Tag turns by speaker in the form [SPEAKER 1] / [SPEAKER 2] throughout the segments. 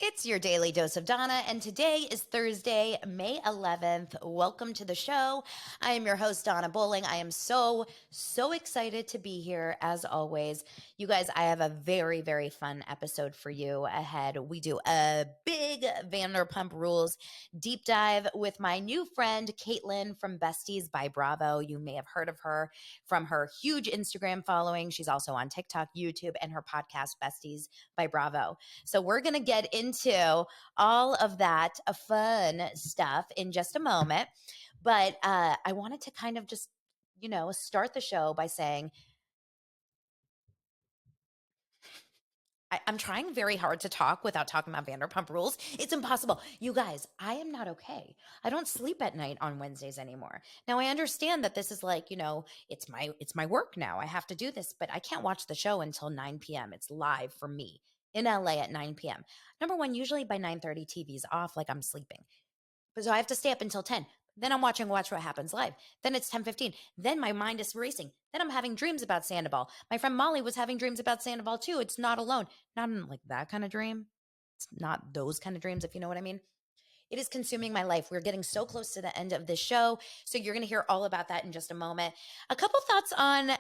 [SPEAKER 1] It's your daily dose of Donna, and today is Thursday, May 11th. Welcome to the show. I am your host, Donna Bowling. I am so excited to be here as always. You guys, I have a very, very fun episode for you ahead. We do a big Vanderpump Rules deep dive with my new friend, Caitlyn from Besties by Bravo. You may have heard of her from her huge Instagram following. She's also on TikTok, YouTube, and her podcast, Besties by Bravo. So we're going to get into all of that fun stuff in just a moment. But I wanted to kind of just, start the show by saying, I'm trying very hard to talk without talking about Vanderpump Rules. It's impossible. You guys, I am not okay. I don't sleep at night on Wednesdays anymore. Now I understand that this is like, it's my work now. I have to do this, but I can't watch the show until 9 p.m. It's live for me in LA at 9 p.m. Number one, usually by 9:30 TV's off, like I'm sleeping. But so I have to stay up until 10. Then I'm watching Watch What Happens Live. Then it's 10:15. Then my mind is racing. Then I'm having dreams about Sandoval. My friend Molly was having dreams about Sandoval too. It's not alone. Not in like that kind of dream. It's not those kind of dreams, if you know what I mean. It is consuming my life. We're getting so close to the end of this show. So you're going to hear all about that in just a moment. A couple thoughts on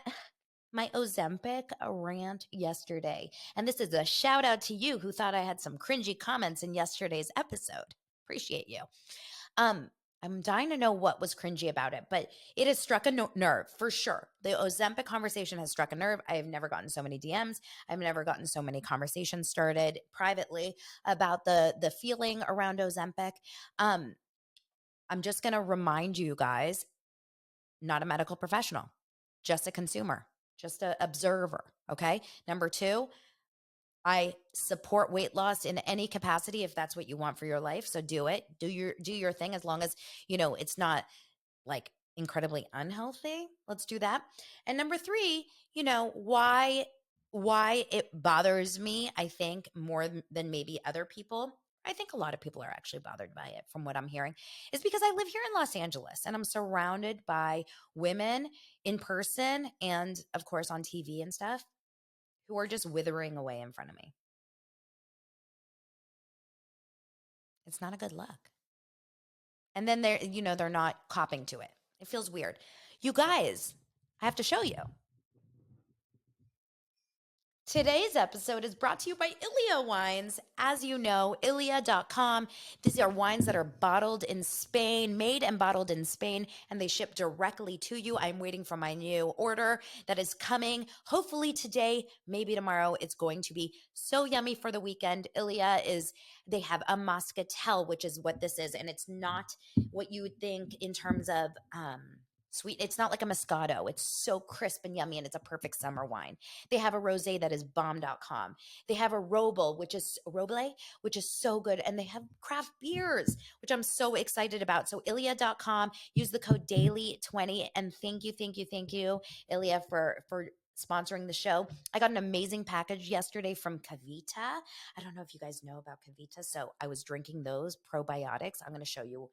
[SPEAKER 1] my Ozempic rant yesterday. And this is a shout out to you who thought I had some cringy comments in yesterday's episode. Appreciate you. I'm dying to know what was cringy about it, but it has struck a nerve for sure. The Ozempic conversation has struck a nerve. I have never gotten so many DMs. I've never gotten so many conversations started privately about the feeling around Ozempic. I'm just going to remind you guys, not a medical professional, just a consumer, just an observer. Okay. Number two, I support weight loss in any capacity if that's what you want for your life. So do it. Do your thing as long as, it's not like incredibly unhealthy. Let's do that. And number three, why it bothers me, I think more than maybe other people. I think a lot of people are actually bothered by it from what I'm hearing is because I live here in Los Angeles and I'm surrounded by women in person and of course on TV and stuff who are just withering away in front of me. It's not a good look. And then they're not copping to it. It feels weird. You guys, I have to show you. Today's episode is brought to you by Ilia Wines. As you know, Ilia.com. These are wines that are bottled in Spain, made and bottled in Spain, and they ship directly to you. I'm waiting for my new order that is coming. Hopefully today, maybe tomorrow. It's going to be so yummy for the weekend. They have a Moscatel, which is what this is, and it's not what you would think in terms of sweet. It's not like a Moscato. It's so crisp and yummy, and it's a perfect summer wine. They have a rosé that is bomb.com. They have a Roble, which is so good. And they have craft beers, which I'm so excited about. So Ilia.com, use the code DAILY20. And thank you, Ilia, for sponsoring the show. I got an amazing package yesterday from Kavita. I don't know if you guys know about Kavita. So I was drinking those probiotics. I'm going to show you.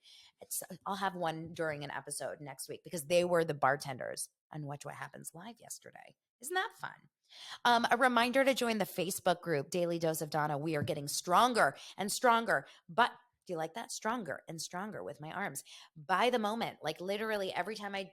[SPEAKER 1] I'll have one during an episode next week because they were the bartenders on Watch What Happens Live yesterday. Isn't that fun? A reminder to join the Facebook group, Daily Dose of Donna. We are getting stronger and stronger. But do you like that? Stronger and stronger with my arms. By the moment, like literally every time I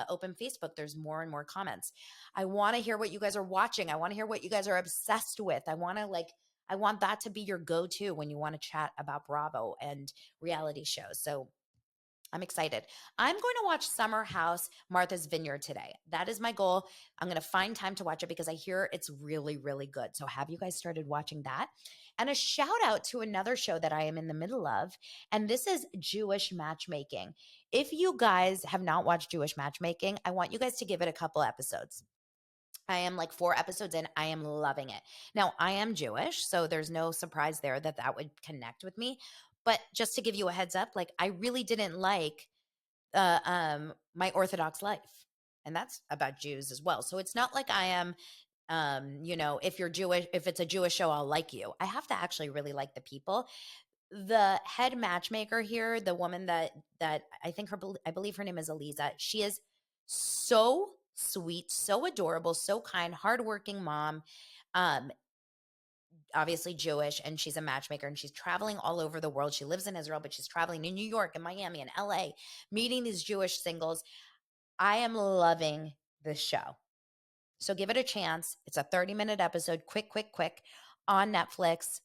[SPEAKER 1] open Facebook, there's more and more comments. I want to hear what you guys are watching. I want to hear what you guys are obsessed with. I want that to be your go-to when you want to chat about Bravo and reality shows. So I'm excited. I'm going to watch Summer House Martha's Vineyard today. That is my goal. I'm going to find time to watch it because I hear it's really, really good. So have you guys started watching that? And a shout out to another show that I am in the middle of, and this is Jewish Matchmaking. If you guys have not watched Jewish Matchmaking, I want you guys to give it a couple episodes. I am like 4 episodes in. I am loving it. Now, I am Jewish, so there's no surprise there that would connect with me. But just to give you a heads up, like I really didn't like my Orthodox life. And that's about Jews as well. So it's not like I am, if you're Jewish, if it's a Jewish show, I'll like you. I have to actually really like the people. The head matchmaker here, the woman that I believe her name is Eliza. She is so sweet, so adorable, so kind, hardworking mom. Um, obviously Jewish, and she's a matchmaker, and she's traveling all over the world. She lives in Israel, but she's traveling in New York and Miami and LA, meeting these Jewish singles. I am loving this show. So give it a chance. It's a 30-minute episode, quick on Netflix.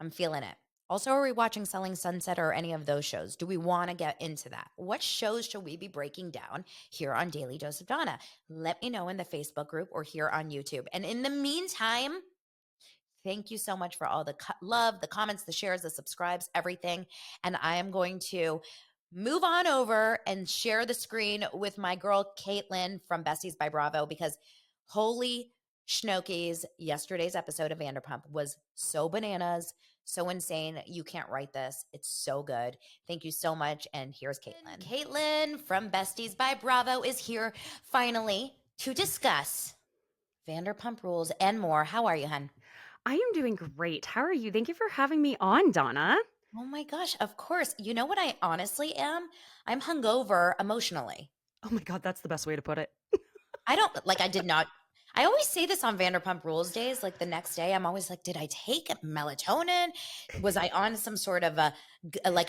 [SPEAKER 1] I'm feeling it. Also, are we watching Selling Sunset or any of those shows? Do we want to get into that? What shows should we be breaking down here on Daily Dose of Donna? Let me know in the Facebook group or here on YouTube. And in the meantime, thank you so much for all the love, the comments, the shares, the subscribes, everything. And I am going to move on over and share the screen with my girl, Caitlyn from Besties by Bravo, because holy schnokies, yesterday's episode of Vanderpump was so bananas, so insane. You can't write this. It's so good. Thank you so much. And here's Caitlyn. Caitlyn from Besties by Bravo is here finally to discuss Vanderpump Rules and more. How are you, hun?
[SPEAKER 2] I am doing great. How are you? Thank you for having me on, Donna.
[SPEAKER 1] Oh my gosh, of course. You know what I honestly am? I'm hungover emotionally.
[SPEAKER 2] Oh my God, that's the best way to put it.
[SPEAKER 1] I did not. I always say this on Vanderpump Rules days. Like the next day, I'm always like, did I take melatonin? Was I on some sort of a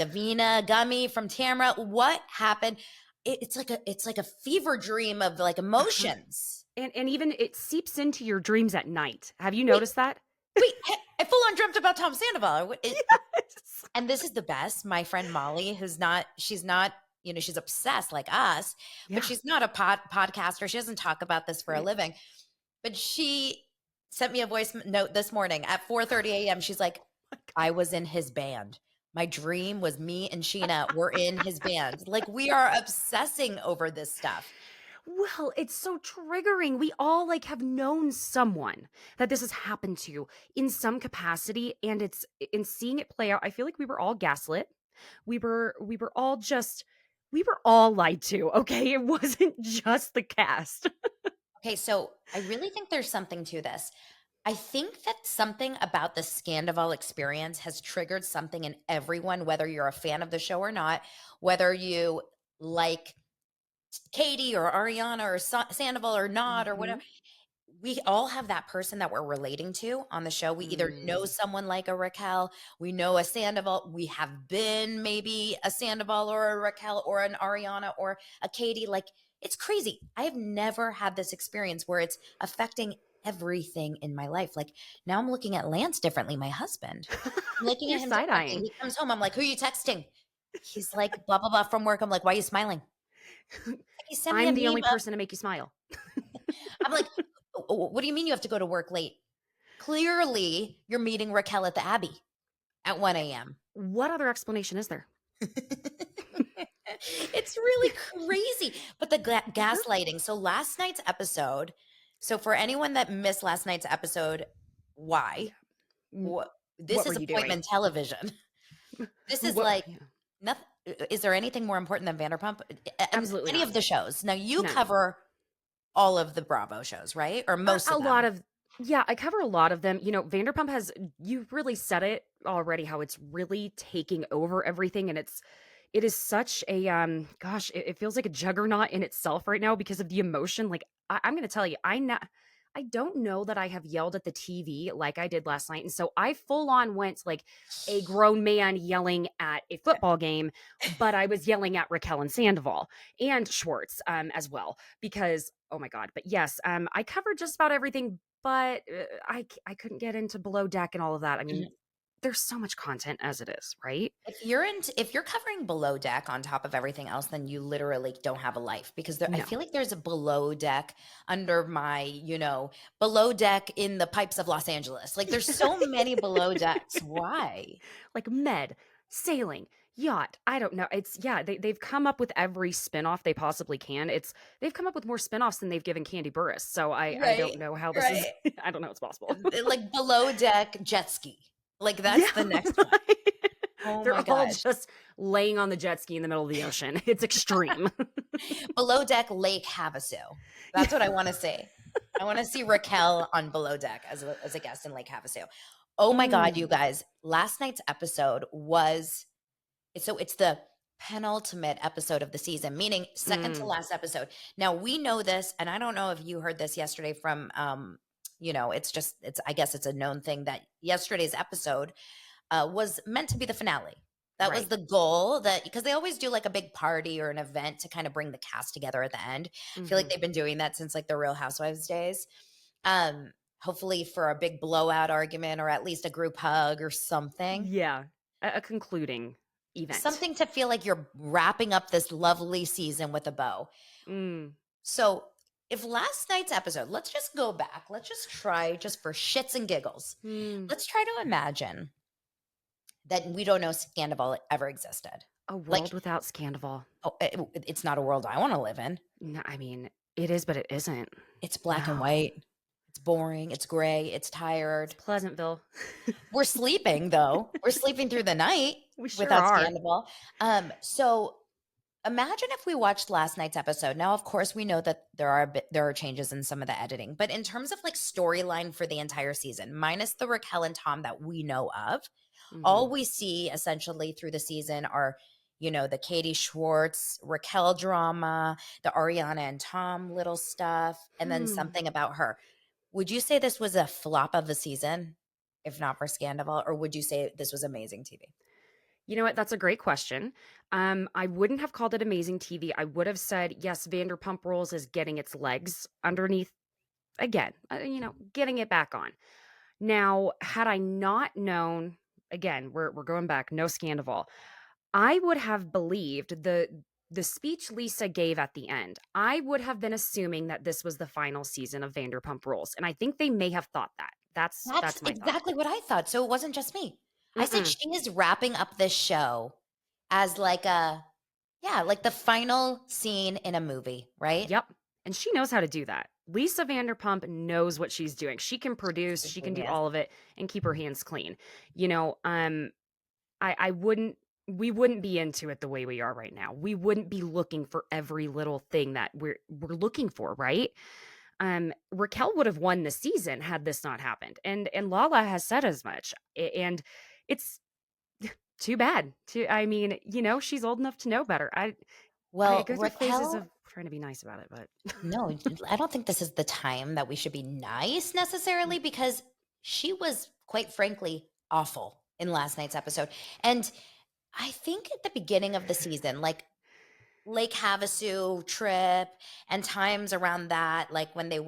[SPEAKER 1] Vina gummy from Tamra? What happened? It's like a fever dream of like emotions.
[SPEAKER 2] And even it seeps into your dreams at night. Have you
[SPEAKER 1] Wait,
[SPEAKER 2] noticed that?
[SPEAKER 1] wait, I full on dreamt about Tom Sandoval.
[SPEAKER 2] Yes.
[SPEAKER 1] And this is the best. My friend Molly, she's not, she's obsessed like us,
[SPEAKER 2] Yeah.
[SPEAKER 1] but she's not a podcaster. She doesn't talk about this for a
[SPEAKER 2] Right.
[SPEAKER 1] living. But she sent me a voice note this morning at 4:30 a.m. She's like, I was in his band. My dream was me and Sheena were in his band. Like, we are obsessing over this stuff.
[SPEAKER 2] Well, it's so triggering. We all have known someone that this has happened to in some capacity, and it's in seeing it play out. I feel like we were all gaslit. We were all lied to. Okay, it wasn't just the cast.
[SPEAKER 1] Okay, so I really think there's something to this. I think that something about the Scandoval experience has triggered something in everyone, whether you're a fan of the show or not, whether you like Katie or Ariana or Sandoval or not or whatever. We all have that person that we're relating to on the show. We either know someone like a Raquel, we know a Sandoval, we have been maybe a Sandoval or a Raquel or an Ariana or a Katie. Like, it's crazy. I have never had this experience where it's affecting everything in my life. Like, now I'm looking at Lance differently, my husband. I'm looking
[SPEAKER 2] You're
[SPEAKER 1] at him differently.
[SPEAKER 2] side-eyeing.
[SPEAKER 1] He comes home. I'm like, who are you texting? He's like, blah, blah, blah from work. I'm like, why are you smiling? He sent me a
[SPEAKER 2] I'm the
[SPEAKER 1] meme
[SPEAKER 2] only
[SPEAKER 1] of,
[SPEAKER 2] person to make you smile.
[SPEAKER 1] I'm like, what do you mean you have to go to work late? Clearly, you're meeting Raquel at the Abbey at 1 a.m.
[SPEAKER 2] What other explanation is there?
[SPEAKER 1] It's really crazy. But the gaslighting. So last night's episode, so for anyone that missed last night's episode, why? This
[SPEAKER 2] What
[SPEAKER 1] is
[SPEAKER 2] were you doing?
[SPEAKER 1] appointment television. This is nothing. Is there anything more important than Vanderpump?
[SPEAKER 2] Absolutely
[SPEAKER 1] any
[SPEAKER 2] not.
[SPEAKER 1] of the shows. Now you
[SPEAKER 2] No.
[SPEAKER 1] cover all of the Bravo shows, right? Or most of them.
[SPEAKER 2] A lot of, yeah, I cover a lot of them. Vanderpump has, you really said it already, how it's really taking over everything. And it is such a, gosh, it feels like a juggernaut in itself right now because of the emotion. Like, I'm going to tell you, I don't know that I have yelled at the TV like I did last night. And so I full on went like a grown man yelling at a football game, but I was yelling at Raquel and Sandoval and Schwartz as well, because, oh my God. But yes, I covered just about everything, but I couldn't get into Below Deck and all of that. I mean, there's so much content as it is, right?
[SPEAKER 1] If you're covering Below Deck on top of everything else, then you literally don't have a life, because I feel like there's a Below Deck under my, Below Deck in the pipes of Los Angeles. Like, there's so many Below Decks. Why?
[SPEAKER 2] Like med, sailing, yacht. I don't know. They've come up with every spinoff they possibly can. They've come up with more spinoffs than they've given Candy Burris. So I don't know how this is. I don't know it's possible.
[SPEAKER 1] Like Below Deck jet ski. Like, that's the next one. Oh
[SPEAKER 2] They're
[SPEAKER 1] my
[SPEAKER 2] all
[SPEAKER 1] gosh.
[SPEAKER 2] just laying on the jet ski in the middle of the ocean. It's extreme.
[SPEAKER 1] Below Deck Lake Havasu. That's what I want to see. I want to see Raquel on Below Deck as a guest in Lake Havasu. Oh my God, you guys. Last night's episode it's the penultimate episode of the season, meaning second to last episode. Now, we know this, and I don't know if you heard this yesterday from I guess it's a known thing that yesterday's episode was meant to be the finale. That was
[SPEAKER 2] Right.
[SPEAKER 1] the goal, that because they always do like a big party or an event to kind of bring the cast together at the end. I feel like
[SPEAKER 2] Mhm.
[SPEAKER 1] they've been doing that since like the Real Housewives days. Um, Hopefully for a big blowout argument or at least a group hug or something.
[SPEAKER 2] Yeah. A concluding event.
[SPEAKER 1] Something to feel like you're wrapping up this lovely season with a bow.
[SPEAKER 2] Mm.
[SPEAKER 1] So, if last night's episode, let's just go back. Let's just try, just for shits and giggles.
[SPEAKER 2] Mm.
[SPEAKER 1] Let's try to imagine that we don't know Scandoval ever existed.
[SPEAKER 2] A
[SPEAKER 1] Like,
[SPEAKER 2] world without Scandoval.
[SPEAKER 1] oh, it's not a world I want to live in.
[SPEAKER 2] No, I mean, it is, but it isn't.
[SPEAKER 1] It's black and
[SPEAKER 2] No.
[SPEAKER 1] white. It's boring. It's gray. It's
[SPEAKER 2] It's
[SPEAKER 1] tired.
[SPEAKER 2] Pleasantville.
[SPEAKER 1] We're sleeping though. We're sleeping through the night
[SPEAKER 2] We sure
[SPEAKER 1] without
[SPEAKER 2] are.
[SPEAKER 1] Scandoval. So imagine if we watched last night's episode. Now, of course, we know that there are changes in some of the editing, but in terms of like storyline for the entire season, minus the Raquel and Tom that we know of, all
[SPEAKER 2] Mhm.
[SPEAKER 1] we see essentially through the season are, the Katie Schwartz, Raquel drama, the Ariana and Tom little stuff, and then
[SPEAKER 2] Hmm.
[SPEAKER 1] something about her. Would you say this was a flop of the season, if not for Scandoval, or would you say this was amazing TV?
[SPEAKER 2] You know what? That's a great question. I wouldn't have called it amazing TV. I would have said, yes, Vanderpump Rules is getting its legs underneath again, getting it back on. Now, had I not known, again, we're going back, no Scandoval, I would have believed the speech Lisa gave at the end. I would have been assuming that this was the final season of Vanderpump Rules, and I think they may have thought that.
[SPEAKER 1] That's
[SPEAKER 2] That's my thought.
[SPEAKER 1] exactly what I thought. So it wasn't just me. I said
[SPEAKER 2] Mm-mm.
[SPEAKER 1] she is wrapping up this show as like like the final scene in a movie, right?
[SPEAKER 2] Yep. And she knows how to do that. Lisa Vanderpump knows what she's doing. She can produce,
[SPEAKER 1] She's a
[SPEAKER 2] she can do
[SPEAKER 1] genius.
[SPEAKER 2] all of it and keep her hands clean. You know, I wouldn't we wouldn't be into it the way we are right now. We wouldn't be looking for every little thing that we're looking for, right? Raquel would have won the season had this not happened. And Lala has said as much. And it's too bad. I mean, she's old enough to know better. I
[SPEAKER 1] Well,
[SPEAKER 2] go through phases of
[SPEAKER 1] Raquel,
[SPEAKER 2] trying to be nice about it, but
[SPEAKER 1] no, I don't think this is the time that we should be nice necessarily because she was quite frankly awful in last night's episode. And I think at the beginning of the season, like Lake Havasu trip and times around that, like when you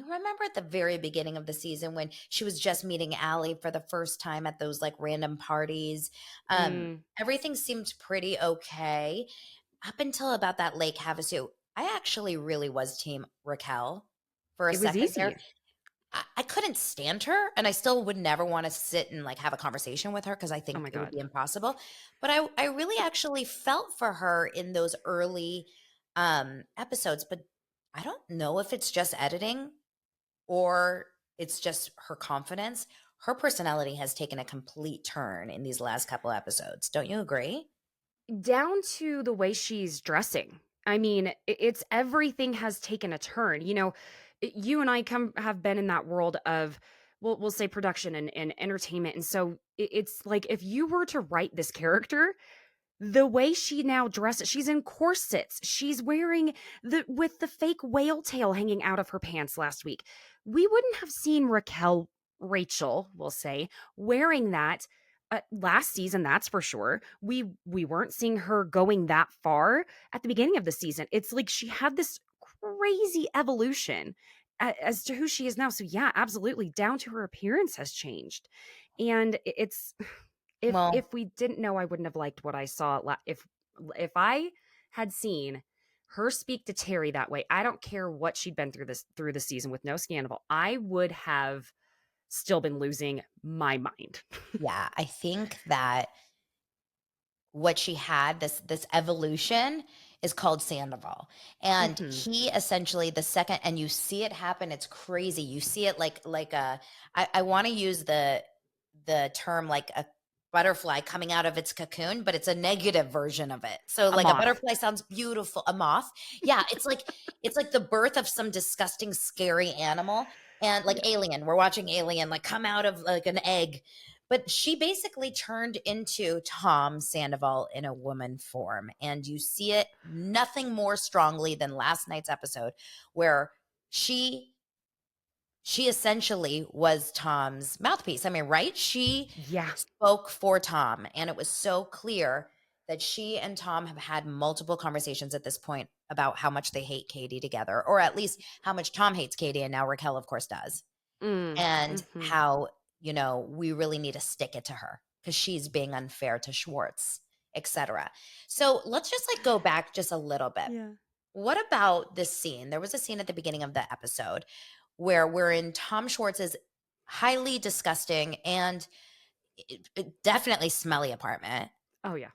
[SPEAKER 1] remember at the very beginning of the season when she was just meeting Allie for the first time at those like random parties.
[SPEAKER 2] mm,
[SPEAKER 1] Everything seemed pretty okay up until about that Lake Havasu. I actually really was team Raquel for a
[SPEAKER 2] it was
[SPEAKER 1] second there.
[SPEAKER 2] easy.
[SPEAKER 1] I couldn't stand her, and I still would never want to sit and like have a conversation with her because I
[SPEAKER 2] Oh
[SPEAKER 1] think
[SPEAKER 2] my
[SPEAKER 1] it would
[SPEAKER 2] god.
[SPEAKER 1] be impossible. But I really actually felt for her in those early episodes. But I don't know if it's just editing or it's just her confidence. Her personality has taken a complete turn in these last couple episodes. Don't you agree?
[SPEAKER 2] Down to the way she's dressing. I mean, it's everything has taken a turn. You and I have been in that world of we'll say production and entertainment. And so it's like if you were to write this character, the way she now dresses, she's in corsets. She's wearing with the fake whale tail hanging out of her pants last week. We wouldn't have seen Rachel, we'll say, wearing that last season, that's for sure. We weren't seeing her going that far at the beginning of the season. It's like she had this crazy evolution as to who she is now. So yeah, absolutely, down to her appearance has changed, and it's
[SPEAKER 1] Well,
[SPEAKER 2] if we didn't know, I wouldn't have liked what I saw. If I had seen her speak to Terry that way, I don't care what she'd been through the season with no Scandal, I would have still been losing my mind.
[SPEAKER 1] yeah, I think that what she had, this evolution, is called Sandoval. And
[SPEAKER 2] Hmm.
[SPEAKER 1] he essentially, the second, and you see it happen, it's crazy. You see it like a, I want to use the term like a butterfly coming out of its cocoon, but it's a negative version of it. So
[SPEAKER 2] A
[SPEAKER 1] like a
[SPEAKER 2] moth.
[SPEAKER 1] butterfly sounds beautiful, a moth. Yeah, it's like the birth of some disgusting, scary animal. And like
[SPEAKER 2] Yeah.
[SPEAKER 1] Alien, we're watching Alien like come out of like an egg, but she basically turned into Tom Sandoval in a woman form. And you see it nothing more strongly than last night's episode, where she she essentially was Tom's mouthpiece. I mean, right? She
[SPEAKER 2] Yeah.
[SPEAKER 1] spoke for Tom, and it was so clear that she and Tom have had multiple conversations at this point about how much they hate Katie together, or at least how much Tom hates Katie, and now Raquel, of course, does. And
[SPEAKER 2] Mhm.
[SPEAKER 1] how, we really need to stick it to her because she's being unfair to Schwartz, etc. So let's just like go back just a little bit.
[SPEAKER 2] Yeah.
[SPEAKER 1] What about this scene? There was a scene at the beginning of the episode where we're in Tom Schwartz's highly disgusting and definitely smelly apartment,
[SPEAKER 2] Oh, yeah.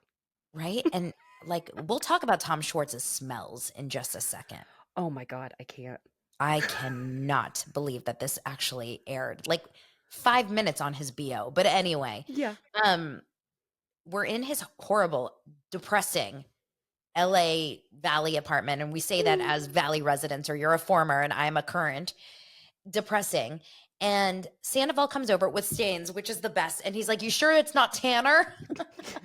[SPEAKER 1] right? And like we'll talk about Tom Schwartz's smells in just a second.
[SPEAKER 2] Oh my god, I can't.
[SPEAKER 1] I cannot believe that this actually aired. Like 5 minutes on his BO. But anyway,
[SPEAKER 2] Yeah.
[SPEAKER 1] um we're in his horrible, depressing LA Valley apartment, and we say that as Valley residents, or you're a former and I'm a current. Depressing. And Sandoval comes over with stains, which is the best. And he's like, "You sure it's not Tanner?"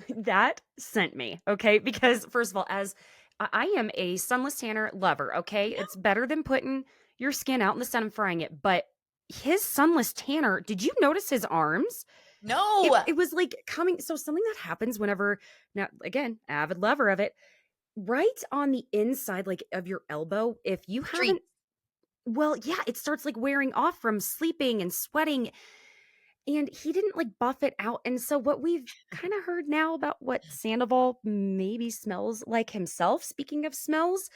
[SPEAKER 2] That sent me, okay? Because first of all, as I am a sunless tanner lover, okay? It's better than putting your skin out in the sun and frying it, but his sunless tanner, did you notice his arms?
[SPEAKER 1] No.
[SPEAKER 2] It was like coming, so something that happens whenever, now again, avid lover of it, right on the inside like of your elbow, if you
[SPEAKER 1] Street.
[SPEAKER 2] haven't, well, yeah, it starts like wearing off from sleeping and sweating, and he didn't like buff it out. And so what we've kind of heard now about what Sandoval maybe smells like himself, speaking of smells,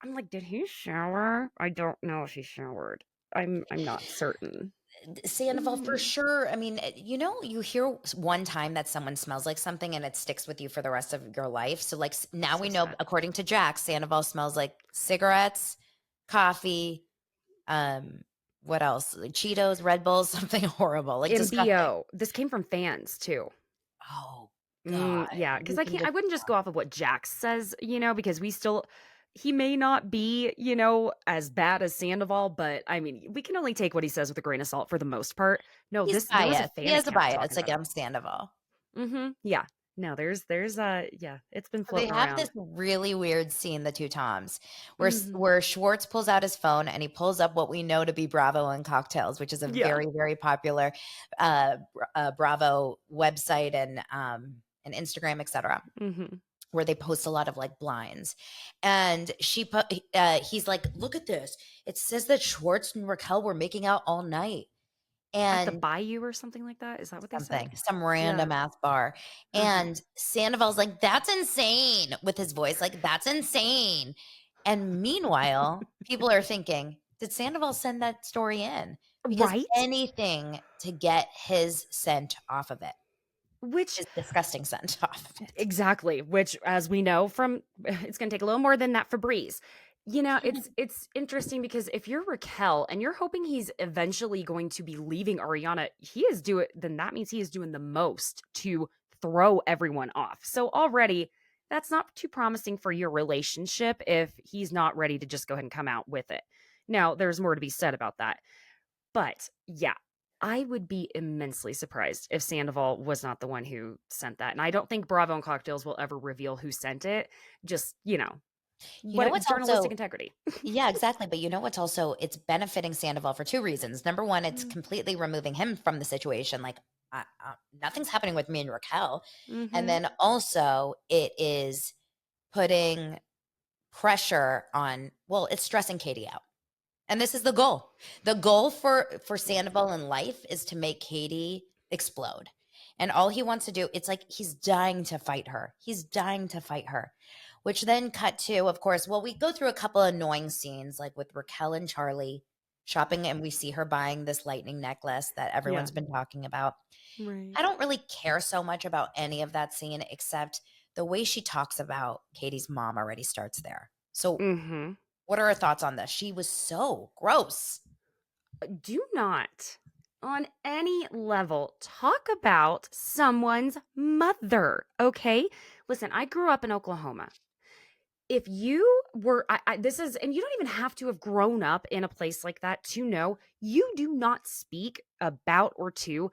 [SPEAKER 2] I'm like, did he shower? I don't know if he showered. I'm not certain.
[SPEAKER 1] Sandoval for
[SPEAKER 2] Mm.
[SPEAKER 1] sure. I mean, you hear one time that someone smells like something and it sticks with you for the rest of your life. So like now
[SPEAKER 2] So
[SPEAKER 1] we know,
[SPEAKER 2] sad.
[SPEAKER 1] according to Jack, Sandoval smells like cigarettes, coffee, what else? Like Cheetos, Red Bulls, something horrible, like disgusting.
[SPEAKER 2] MBO. This came from fans too.
[SPEAKER 1] Oh God.
[SPEAKER 2] Yeah, because
[SPEAKER 1] You can
[SPEAKER 2] I
[SPEAKER 1] just
[SPEAKER 2] wouldn't just go off of what Jax says, because he may not be, as bad as Sandoval, but I mean, we can only take what he says with a grain of salt for the most part. No,
[SPEAKER 1] he's
[SPEAKER 2] there was a
[SPEAKER 1] biased. He
[SPEAKER 2] fan
[SPEAKER 1] has a
[SPEAKER 2] account talking
[SPEAKER 1] bias
[SPEAKER 2] about it.
[SPEAKER 1] against Sandoval.
[SPEAKER 2] Yeah. No, yeah, it's been
[SPEAKER 1] So they
[SPEAKER 2] floating
[SPEAKER 1] have
[SPEAKER 2] around.
[SPEAKER 1] this really weird scene, the two Toms, where
[SPEAKER 2] Mhm.
[SPEAKER 1] where Schwartz pulls out his phone and he pulls up what we know to be Bravo and Cocktails, which is a
[SPEAKER 2] Yeah.
[SPEAKER 1] very, very popular Bravo website and Instagram, etc.,
[SPEAKER 2] Mhm.
[SPEAKER 1] where they post a lot of like blinds. And he's like, "Look at this! It says that Schwartz and Raquel were making out all night."
[SPEAKER 2] At the
[SPEAKER 1] And
[SPEAKER 2] Bayou or something like that? Is that what they said?
[SPEAKER 1] some
[SPEAKER 2] Yeah.
[SPEAKER 1] random ass bar.
[SPEAKER 2] Uh-huh.
[SPEAKER 1] And Sandoval's like, "That's insane," with his voice, like, "That's insane." And meanwhile, people are thinking, did Sandoval send that story in? Because
[SPEAKER 2] Right?
[SPEAKER 1] anything to get his scent off of it,
[SPEAKER 2] Which
[SPEAKER 1] his disgusting scent off of it.
[SPEAKER 2] exactly, which as we know from it's going to take a little more than that Febreze. It's interesting because if you're Raquel and you're hoping he's eventually going to be leaving Ariana, then that means he is doing the most to throw everyone off. So already that's not too promising for your relationship if he's not ready to just go ahead and come out with it. Now, there's more to be said about that. But yeah, I would be immensely surprised if Sandoval was not the one who sent that. And I don't think Bravo and Cocktails will ever reveal who sent it. Just,
[SPEAKER 1] You know
[SPEAKER 2] what
[SPEAKER 1] what's
[SPEAKER 2] journalistic
[SPEAKER 1] also
[SPEAKER 2] integrity.
[SPEAKER 1] Yeah, exactly. But you know what's also it's benefiting Sandoval for two reasons. Number one, it's
[SPEAKER 2] Mm,
[SPEAKER 1] completely removing him from the situation. Like, nothing's happening with me and Raquel. And
[SPEAKER 2] mhm.
[SPEAKER 1] then also, it is putting pressure on. Well, it's stressing Katie out, and this is the goal. The goal for Sandoval in life is to make Katie explode. And all he wants to do, it's like he's dying to fight her. He's dying to fight her. Which then cut to, of course, well, we go through a couple of annoying scenes, like with Raquel and Charlie shopping, and we see her buying this lightning necklace that
[SPEAKER 2] Yeah.
[SPEAKER 1] everyone's been talking about.
[SPEAKER 2] Right.
[SPEAKER 1] I don't really care so much about any of that scene, except the way she talks about Katie's mom already starts there. So,
[SPEAKER 2] Mhm.
[SPEAKER 1] what are her thoughts on this? She was so gross.
[SPEAKER 2] Do not on any level talk about someone's mother, okay? Listen, I grew up in Oklahoma. If you were this is, and you don't even have to have grown up in a place like that to know, you do not speak about or to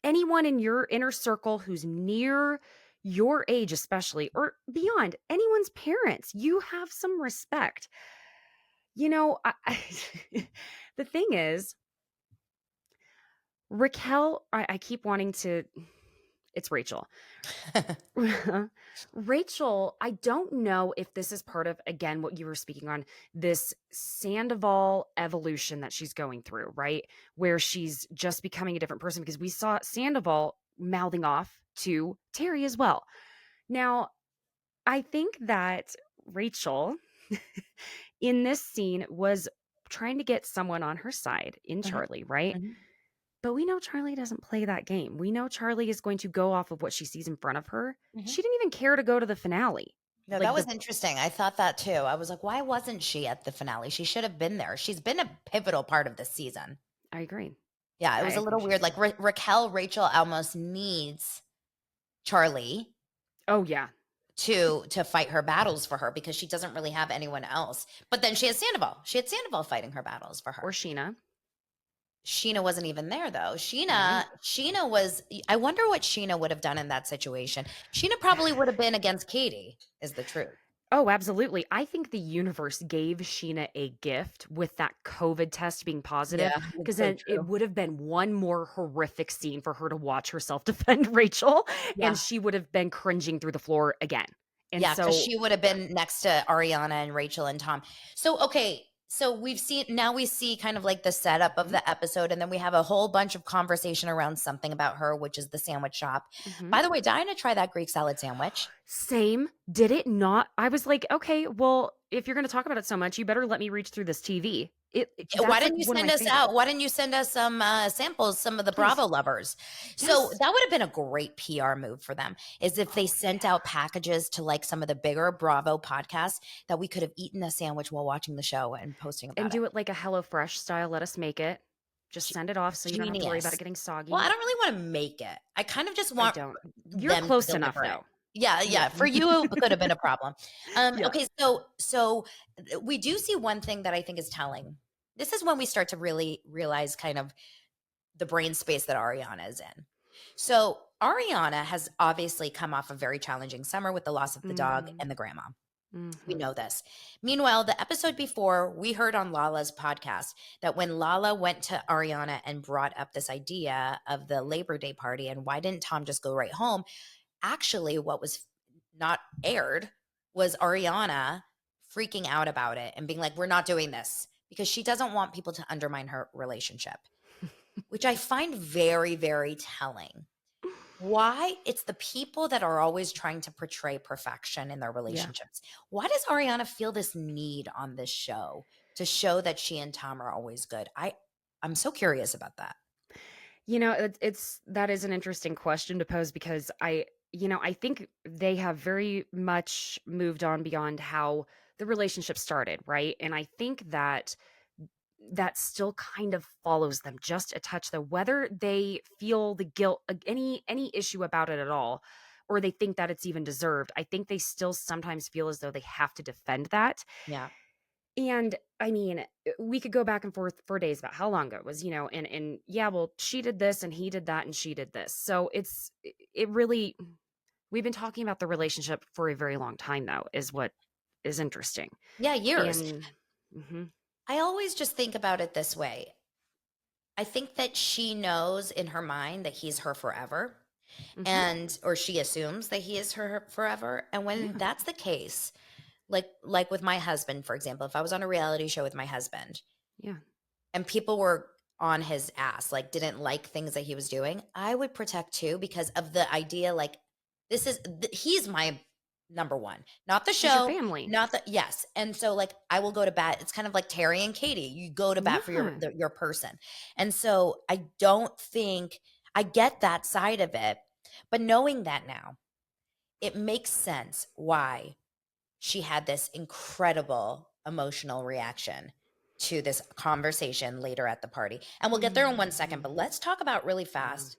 [SPEAKER 2] anyone in your inner circle who's near your age, especially or beyond, anyone's parents. You have some respect. The thing is, Raquel, I keep wanting to. It's Rachel. Rachel, I don't know if this is part of, again, what you were speaking on, this Sandoval evolution that she's going through, right? Where she's just becoming a different person, because we saw Sandoval mouthing off to Terry as well. Now, I think that Rachel in this scene was trying to get someone on her side in
[SPEAKER 1] Mhm,
[SPEAKER 2] Charlie, right?
[SPEAKER 1] mhm,
[SPEAKER 2] But we know Charlie doesn't play that game. We know Charlie is going to go off of what she sees in front of her.
[SPEAKER 1] mhm.
[SPEAKER 2] She didn't even care to go to the finale.
[SPEAKER 1] No, that
[SPEAKER 2] Like
[SPEAKER 1] was
[SPEAKER 2] the
[SPEAKER 1] interesting. I thought that too. I was like, why wasn't she at the finale? She should have been there. She's been a pivotal part of this season.
[SPEAKER 2] I agree.
[SPEAKER 1] Yeah, it was a
[SPEAKER 2] I think
[SPEAKER 1] little
[SPEAKER 2] she's
[SPEAKER 1] weird. Like Raquel, Rachel almost needs Charlie
[SPEAKER 2] Oh yeah.
[SPEAKER 1] to fight her battles for her because she doesn't really have anyone else. But then she has Sandoval. She had Sandoval fighting her battles for
[SPEAKER 2] Or
[SPEAKER 1] her.
[SPEAKER 2] Sheena.
[SPEAKER 1] Sheena wasn't even there though.
[SPEAKER 2] Right.
[SPEAKER 1] Sheena was I wonder what Sheena would have done in that situation. Sheena probably would have been against Katie, is the truth.
[SPEAKER 2] Oh, absolutely. I think the universe gave Sheena a gift with that COVID test being positive,
[SPEAKER 1] Yeah,
[SPEAKER 2] because
[SPEAKER 1] it's so
[SPEAKER 2] then it
[SPEAKER 1] true.
[SPEAKER 2] would have been one more horrific scene for her to watch herself defend Rachel, and
[SPEAKER 1] Yeah.
[SPEAKER 2] she would have been cringing through the floor again. And
[SPEAKER 1] Yeah, because
[SPEAKER 2] so,
[SPEAKER 1] she would have
[SPEAKER 2] yeah.
[SPEAKER 1] been next to Ariana and Rachel and Tom. So, okay, so we see kind of like the setup of
[SPEAKER 2] Mhm,
[SPEAKER 1] the episode, and then we have a whole bunch of conversation around something about her, which is the sandwich shop.
[SPEAKER 2] mhm.
[SPEAKER 1] By the way, dying to try that Greek salad sandwich.
[SPEAKER 2] Same. Did it not? I was like, okay, well, if you're going to talk about it so much, you better let me reach through this TV.
[SPEAKER 1] Why
[SPEAKER 2] That's like
[SPEAKER 1] didn't you
[SPEAKER 2] one of
[SPEAKER 1] send
[SPEAKER 2] my
[SPEAKER 1] us
[SPEAKER 2] favorites.
[SPEAKER 1] out? Why didn't you send us some samples, some of the
[SPEAKER 2] Please.
[SPEAKER 1] Bravo lovers? So
[SPEAKER 2] Yes.
[SPEAKER 1] that would have been a great PR move for them, is if they
[SPEAKER 2] Oh
[SPEAKER 1] sent
[SPEAKER 2] yeah.
[SPEAKER 1] out packages to like some of the bigger Bravo podcasts that we could have eaten a sandwich while watching the show and posting
[SPEAKER 2] And
[SPEAKER 1] about it.
[SPEAKER 2] do it like a HelloFresh style. Let us make it. Just
[SPEAKER 1] Ge-
[SPEAKER 2] send it off so you don't have to worry about it
[SPEAKER 1] Genius.
[SPEAKER 2] getting
[SPEAKER 1] Well, I
[SPEAKER 2] soggy.
[SPEAKER 1] don't really want to make it. I kind of just
[SPEAKER 2] I
[SPEAKER 1] want
[SPEAKER 2] don't. You're
[SPEAKER 1] them to
[SPEAKER 2] close enough
[SPEAKER 1] deliver it.
[SPEAKER 2] though.
[SPEAKER 1] Yeah,
[SPEAKER 2] Yeah.
[SPEAKER 1] yeah. For you, it could have been a problem.
[SPEAKER 2] Yeah.
[SPEAKER 1] Okay, so we do see one thing that I think is telling. This is when we start to really realize kind of the brain space that Ariana is in. So Ariana has obviously come off a very challenging summer with the loss of the dog
[SPEAKER 2] Mhm.
[SPEAKER 1] and the grandma. We
[SPEAKER 2] Mhm.
[SPEAKER 1] know this. Meanwhile, the episode before, we heard on Lala's podcast that when Lala went to Ariana and brought up this idea of the Labor Day party and why didn't Tom just go right home, actually, what was not aired was Ariana freaking out about it and being like, we're not doing this because she doesn't want people to undermine her relationship, which I find very, very telling. Why? It's the people that are always trying to portray perfection in their
[SPEAKER 2] Yeah.
[SPEAKER 1] relationships. Why does Ariana feel this need on this show to show that she and Tom are always good? I'm so curious about that.
[SPEAKER 2] It's that is an interesting question to pose, because I think they have very much moved on beyond how the relationship started, right? And I think that that still kind of follows them just a touch, though, whether they feel the guilt, any issue about it at all, or they think that it's even deserved. I think they still sometimes feel as though they have to defend that.
[SPEAKER 1] Yeah.
[SPEAKER 2] And I mean, we could go back and forth for days about how long ago it was, and yeah, well, she did this and he did that and she did this. So it really, we've been talking about the relationship for a very long time, though, is what is interesting.
[SPEAKER 1] Yeah, years.
[SPEAKER 2] And mhm,
[SPEAKER 1] I always just think about it this way. I think that she knows in her mind that he's her forever,
[SPEAKER 2] mhm,
[SPEAKER 1] and or she assumes that he is her forever. And when
[SPEAKER 2] yeah,
[SPEAKER 1] that's the case, like with my husband, for example, if I was on a reality show with my husband
[SPEAKER 2] yeah,
[SPEAKER 1] and people were on his ass, like didn't like things that he was doing, I would protect too because of the idea like he's my number one, not the
[SPEAKER 2] he's your
[SPEAKER 1] show,
[SPEAKER 2] family.
[SPEAKER 1] not the yes. And so like I will go to bat. It's kind of like Terry and Katie. You go to bat for
[SPEAKER 2] Yeah,
[SPEAKER 1] your person. And so I don't think I get that side of it, but knowing that now, it makes sense why she had this incredible emotional reaction to this conversation later at the party. And we'll get there in 1 second,
[SPEAKER 2] mhm,
[SPEAKER 1] but let's talk about really
[SPEAKER 2] yeah,
[SPEAKER 1] fast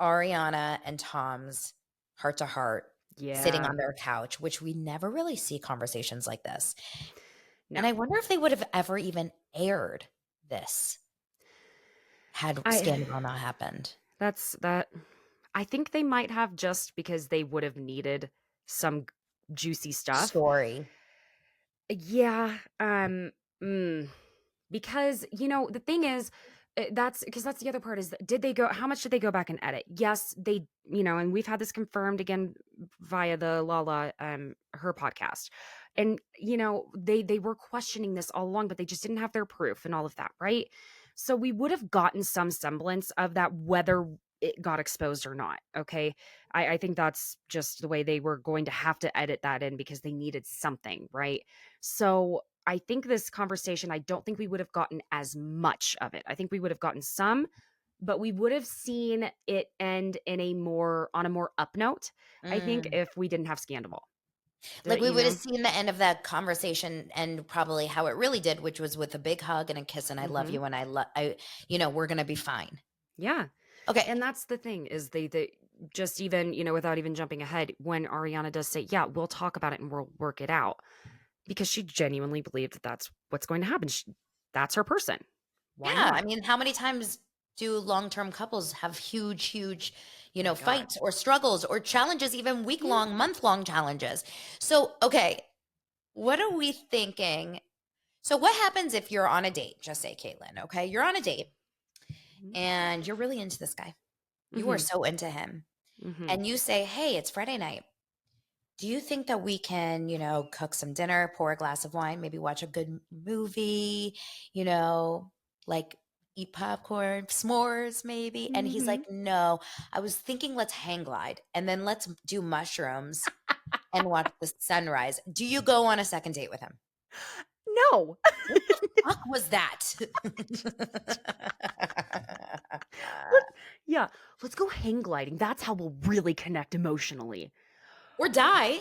[SPEAKER 1] Ariana and Tom's heart to heart sitting
[SPEAKER 2] yeah.
[SPEAKER 1] on their couch, which we never really see conversations like this.
[SPEAKER 2] No,
[SPEAKER 1] And I wonder if they would have ever even aired this had
[SPEAKER 2] I
[SPEAKER 1] Scandal not happened.
[SPEAKER 2] that's that. I think they might have, just because they would have needed some juicy stuff.
[SPEAKER 1] Story.
[SPEAKER 2] Yeah, mm, because the thing is, That's because that's the other part is did they go how much did they go back and edit? Yes, they, and we've had this confirmed again via the Lala her podcast. And they were questioning this all along, but they just didn't have their proof and all of that, right? So we would have gotten some semblance of that whether it got exposed or not. Okay. I think that's just the way they were going to have to edit that in because they needed something, right? So I think this conversation, I don't think we would have gotten as much of it. I think we would have gotten some, but we would have seen it end on a more up note. I think
[SPEAKER 1] Mm.
[SPEAKER 2] if we didn't have Scandoval,
[SPEAKER 1] Like we
[SPEAKER 2] you
[SPEAKER 1] would have
[SPEAKER 2] know.
[SPEAKER 1] seen the end of that conversation and probably how it really did, which was with a big hug and a kiss and I love
[SPEAKER 2] Hmm.
[SPEAKER 1] you and we're gonna be fine.
[SPEAKER 2] Yeah,
[SPEAKER 1] Okay.
[SPEAKER 2] and that's the thing is they just even without even jumping ahead when Ariana does say, "Yeah, we'll talk about it and we'll work it out," because she genuinely believed that that's what's going to happen. That's her person. Why
[SPEAKER 1] Yeah, I
[SPEAKER 2] not?
[SPEAKER 1] mean, how many times do long-term couples have huge, huge,
[SPEAKER 2] My God.
[SPEAKER 1] fights or struggles or challenges, even
[SPEAKER 2] Yeah.
[SPEAKER 1] week-long, month-long challenges? So, okay, what are we thinking? So, what happens if you're on a date? Just say, Caitlyn, okay? You're on a date and you're really into this guy. You are
[SPEAKER 2] Hmm.
[SPEAKER 1] so into him.
[SPEAKER 2] Hmm.
[SPEAKER 1] And you say, hey, it's Friday night. Do you think that we can, cook some dinner, pour a glass of wine, maybe watch a good movie, you know, like eat popcorn, s'mores maybe? And he's like,
[SPEAKER 2] Hmm.
[SPEAKER 1] no, I was thinking let's hang glide and then let's do mushrooms and watch the sunrise. Do you go on a second date with him?
[SPEAKER 2] No.
[SPEAKER 1] What the fuck was that?
[SPEAKER 2] Let Yeah, let's go hang gliding. That's how we'll really connect emotionally.
[SPEAKER 1] Or die.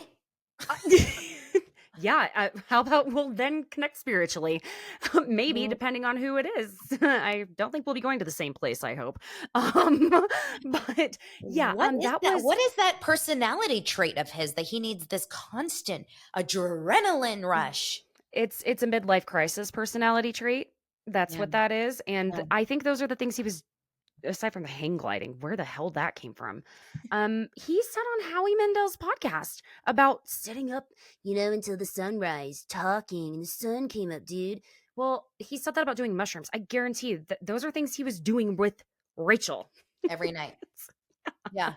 [SPEAKER 2] I Yeah, how about we'll then connect spiritually? Maybe, depending on who it is. I don't think we'll be going to the same place, I hope. Um, but yeah,
[SPEAKER 1] What is
[SPEAKER 2] that
[SPEAKER 1] that?
[SPEAKER 2] was
[SPEAKER 1] What is that personality trait of his that he needs this constant adrenaline rush?
[SPEAKER 2] it's a midlife crisis personality trait. That's
[SPEAKER 1] Yeah,
[SPEAKER 2] what that is. And
[SPEAKER 1] yeah.
[SPEAKER 2] I think those are the things he was aside from the hang gliding, where the hell that came from. He said on Howie Mandel's podcast about sitting up, until the sunrise, talking, and the sun came up, dude. Well, he said that about doing mushrooms. I guarantee you that those are things he was doing with Rachel.
[SPEAKER 1] Every night. Yeah.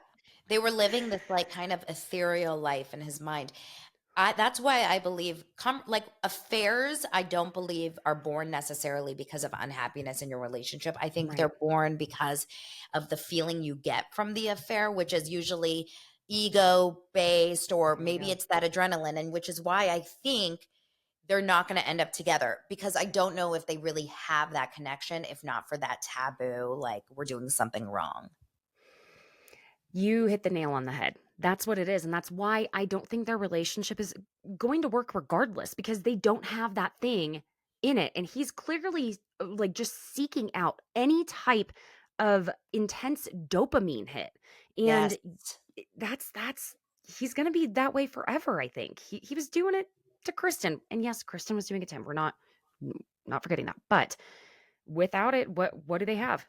[SPEAKER 1] They were living this like kind of ethereal life in his mind. That's why I believe like affairs, I don't believe are born necessarily because of unhappiness in your relationship. I think
[SPEAKER 2] Right.
[SPEAKER 1] they're born because of the feeling you get from the affair, which is usually ego based, or
[SPEAKER 2] There you
[SPEAKER 1] maybe
[SPEAKER 2] go.
[SPEAKER 1] it's that adrenaline. And which is why I think they're not going to end up together because I don't know if they really have that connection, if not for that taboo, like we're doing something wrong.
[SPEAKER 2] You hit the nail on the head. That's what it is. And that's why I don't think their relationship is going to work regardless because they don't have that thing in it. And he's clearly like just seeking out any type of intense dopamine hit.
[SPEAKER 1] Yes.
[SPEAKER 2] And that's he's going to be that way forever, I think. He was doing it to Kristen. And yes, Kristen was doing it to him. We're not forgetting that. But without it, what do they have?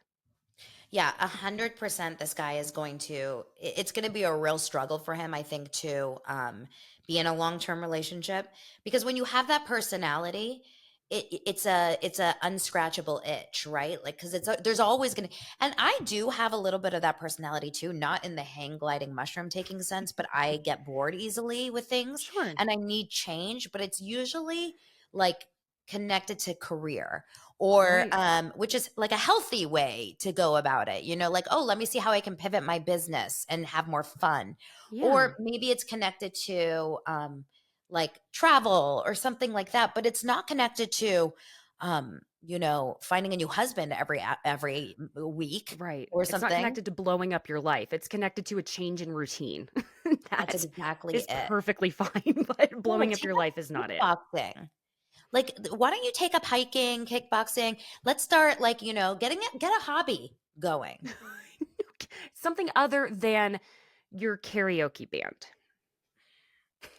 [SPEAKER 1] Yeah, 100% this guy is going to it's going to be a real struggle for him, I think, to be in a long-term relationship because when you have that personality, it's a unscratchable itch, right? Like cuz there's always going to, and I do have a little bit of that personality too, not in the hang gliding mushroom taking sense, but I get bored easily with things
[SPEAKER 2] Sure.
[SPEAKER 1] and I need change, but it's usually like connected to career or
[SPEAKER 2] Right.
[SPEAKER 1] which is like a healthy way to go about it, like, oh, let me see how I can pivot my business and have more fun.
[SPEAKER 2] Yeah.
[SPEAKER 1] Or maybe it's connected to like travel or something like that, but it's not connected to finding a new husband every week
[SPEAKER 2] Right.
[SPEAKER 1] or
[SPEAKER 2] It's not
[SPEAKER 1] something.
[SPEAKER 2] connected to blowing up your life. It's connected to a change in routine.
[SPEAKER 1] That's
[SPEAKER 2] That
[SPEAKER 1] exactly
[SPEAKER 2] is
[SPEAKER 1] it.
[SPEAKER 2] perfectly fine, but
[SPEAKER 1] Yeah,
[SPEAKER 2] blowing up
[SPEAKER 1] take
[SPEAKER 2] your
[SPEAKER 1] up
[SPEAKER 2] life is not it.
[SPEAKER 1] kickboxing. Like, why don't you take up hiking, kickboxing? Let's start like, get a hobby going.
[SPEAKER 2] Something other than your karaoke band.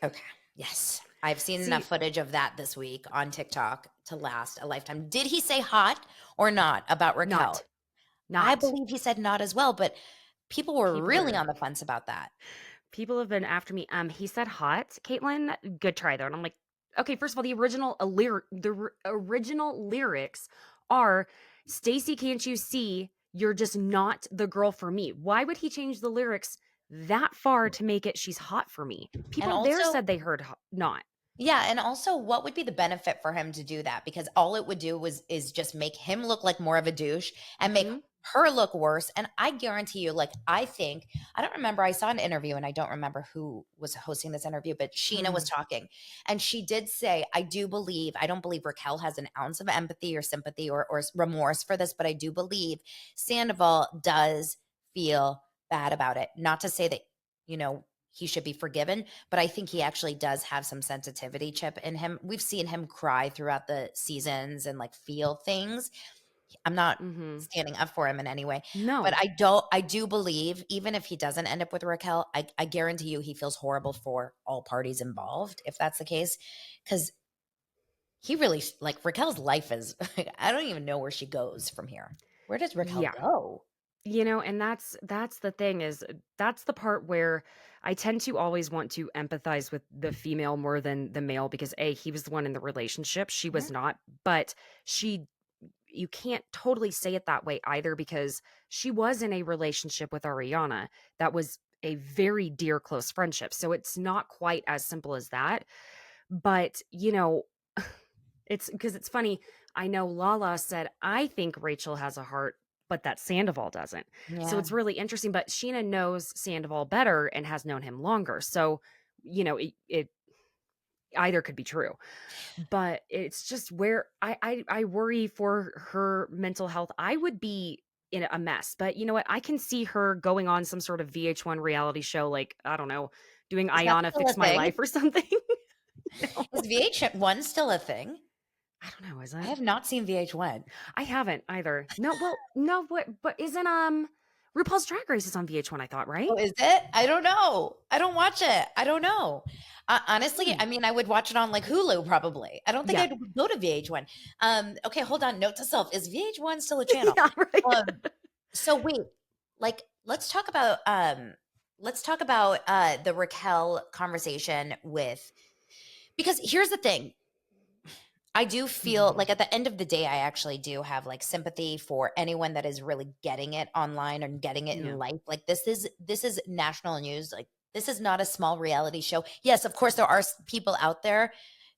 [SPEAKER 1] Okay. Yes. I've seen enough
[SPEAKER 2] See,
[SPEAKER 1] footage of that this week on TikTok to last a lifetime. Did he say hot or not about Raquel?
[SPEAKER 2] not,
[SPEAKER 1] I
[SPEAKER 2] not.
[SPEAKER 1] believe he said not as well, but people were
[SPEAKER 2] People
[SPEAKER 1] really
[SPEAKER 2] are
[SPEAKER 1] on the fence about that.
[SPEAKER 2] people have been after me. He said hot, Caitlyn. Good try though. And I'm like, okay, first of all, the original lyrics are Stacey, can't you see you're just not the girl for me? Why would he change the lyrics that far to make it she's hot for me?
[SPEAKER 1] And
[SPEAKER 2] People there
[SPEAKER 1] also,
[SPEAKER 2] said they heard not.
[SPEAKER 1] yeah, and also what would be the benefit for him to do that? Because all it would do is just make him look like more of a douche and make
[SPEAKER 2] Mhm.
[SPEAKER 1] her look worse. And I guarantee you, like, I don't remember, I saw an interview and I don't remember who was hosting this interview, but Sheena was
[SPEAKER 2] Mm.
[SPEAKER 1] talking and she did say, I don't believe Raquel has an ounce of empathy or sympathy or remorse for this, but I do believe Sandoval does feel bad about it. Not to say that, he should be forgiven, but I think he actually does have some sensitivity chip in him. We've seen him cry throughout the seasons and like feel things. I'm not
[SPEAKER 2] Mhm.
[SPEAKER 1] standing up for him in any way, but
[SPEAKER 2] No.
[SPEAKER 1] I do believe even if he doesn't end up with Raquel, I guarantee you he feels horrible for all parties involved if that's the case. Cause he really like Raquel's life is, I don't even know where she goes from here. Where does Raquel
[SPEAKER 2] Yeah.
[SPEAKER 1] go?
[SPEAKER 2] And that's the thing is that's the part where I tend to always want to empathize with the female more than the male because he was the one in the relationship, she
[SPEAKER 1] Mhm.
[SPEAKER 2] was not, but she you can't totally say it that way either because she was in a relationship with Ariana that was a very dear close friendship. So it's not quite as simple as that. But, it's because it's funny. I know Lala said, I think Rachel has a heart, but that Sandoval doesn't. So
[SPEAKER 1] Yeah.
[SPEAKER 2] it's really interesting. But Sheena knows Sandoval better and has known him longer. So, it either could be true. But it's just where I worry for her mental health. I would be in a mess. But you know what? I can see her going on some sort of VH1 reality show, like, I don't know, doing
[SPEAKER 1] Is that
[SPEAKER 2] Ayana
[SPEAKER 1] still a
[SPEAKER 2] Fix My
[SPEAKER 1] thing?
[SPEAKER 2] Life or something.
[SPEAKER 1] Is VH1 still a thing?
[SPEAKER 2] I don't know, is
[SPEAKER 1] I
[SPEAKER 2] it?
[SPEAKER 1] have not seen VH1.
[SPEAKER 2] I haven't either. No, well, no, what but isn't RuPaul's Drag Race is on VH1, I thought, right?
[SPEAKER 1] Oh, is it? I don't know. I don't watch it. I don't know. Honestly,
[SPEAKER 2] Hmm.
[SPEAKER 1] I mean, I would watch it on like Hulu probably. I don't think
[SPEAKER 2] Yeah.
[SPEAKER 1] I'd go to VH1. Okay, hold on. Note to self: is VH1 still a channel?
[SPEAKER 2] Yeah, right.
[SPEAKER 1] So wait, like let's talk about the Raquel conversation with because here's the thing. I do feel
[SPEAKER 2] Mhm.
[SPEAKER 1] like at the end of the day, I actually do have like sympathy for anyone that is really getting it online and getting it in
[SPEAKER 2] Yeah,
[SPEAKER 1] life. Like this is national news. Like this is not a small reality show. Yes, of course there are people out there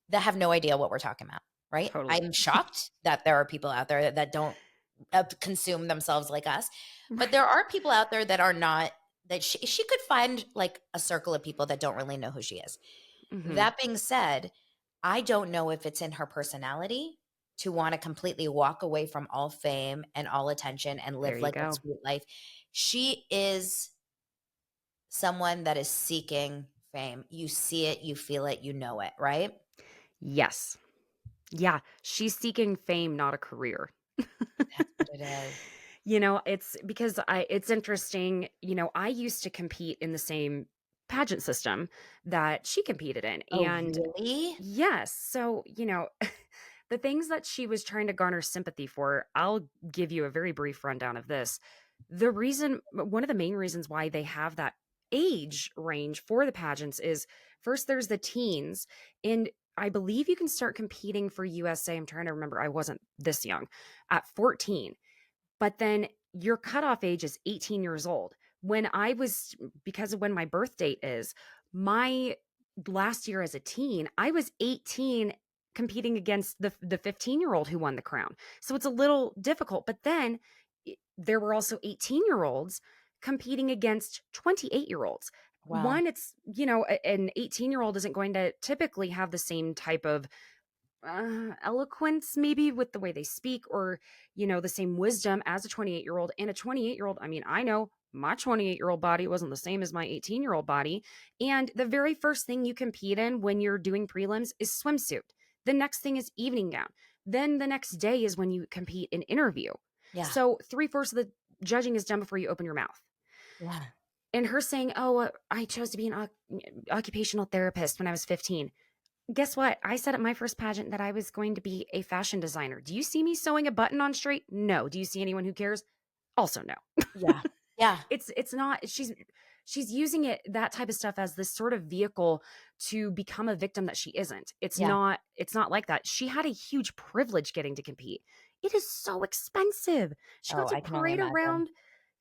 [SPEAKER 1] that have no idea what we're talking about, right?
[SPEAKER 2] totally.
[SPEAKER 1] I'm shocked that there are people out there that don't consume themselves like us. But
[SPEAKER 2] Right.
[SPEAKER 1] there are people out there that are not that she could find like a circle of people that don't really know who she is.
[SPEAKER 2] Mhm.
[SPEAKER 1] That being said, I don't know if it's in her personality to want to completely walk away from all fame and all attention and
[SPEAKER 2] There
[SPEAKER 1] live
[SPEAKER 2] you
[SPEAKER 1] like a
[SPEAKER 2] go.
[SPEAKER 1] sweet life. She is someone that is seeking fame. You see it, you feel it, you know it, right?
[SPEAKER 2] Yes. Yeah, she's seeking fame, not a career.
[SPEAKER 1] That's what it is.
[SPEAKER 2] It's because it's interesting, I used to compete in the same pageant system that she competed in.
[SPEAKER 1] Oh,
[SPEAKER 2] And
[SPEAKER 1] really?
[SPEAKER 2] yes, so, the things that she was trying to garner sympathy for, I'll give you a very brief rundown of this. One of the main reasons why they have that age range for the pageants is first there's the teens, and I believe you can start competing for USA. I'm trying to remember, I wasn't this young at 14, but then your cutoff age is 18 years old. Because of when my birth date is, my last year as a teen, I was 18 competing against the 15-year-old who won the crown. So it's a little difficult. But then there were also 18-year-olds competing against 28-year-olds.
[SPEAKER 1] Wow.
[SPEAKER 2] One, an 18-year-old isn't going to typically have the same type of eloquence maybe with the way they speak or the same wisdom as a 28-year-old. And a 28-year-old, I mean, I know my 28-year-old body wasn't the same as my 18-year-old body, and the very first thing you compete in when you're doing prelims is swimsuit. The next thing is evening gown. Then the next day is when you compete in interview.
[SPEAKER 1] Yeah.
[SPEAKER 2] So three-fourths of the judging is done before you open your mouth.
[SPEAKER 1] Yeah.
[SPEAKER 2] And her saying, oh, I chose to be an occupational therapist when I was 15. Guess what? I said at my first pageant that I was going to be a fashion designer. Do you see me sewing a button on straight? No. Do you see anyone who cares? Also no.
[SPEAKER 1] Yeah. Yeah.
[SPEAKER 2] It's not she's using that type of stuff as this sort of vehicle to become a victim that she isn't. It's
[SPEAKER 1] Yeah.
[SPEAKER 2] not like that. She had a huge privilege getting to compete. It is so expensive. She got
[SPEAKER 1] Oh,
[SPEAKER 2] to
[SPEAKER 1] I can only
[SPEAKER 2] parade
[SPEAKER 1] imagine.
[SPEAKER 2] around.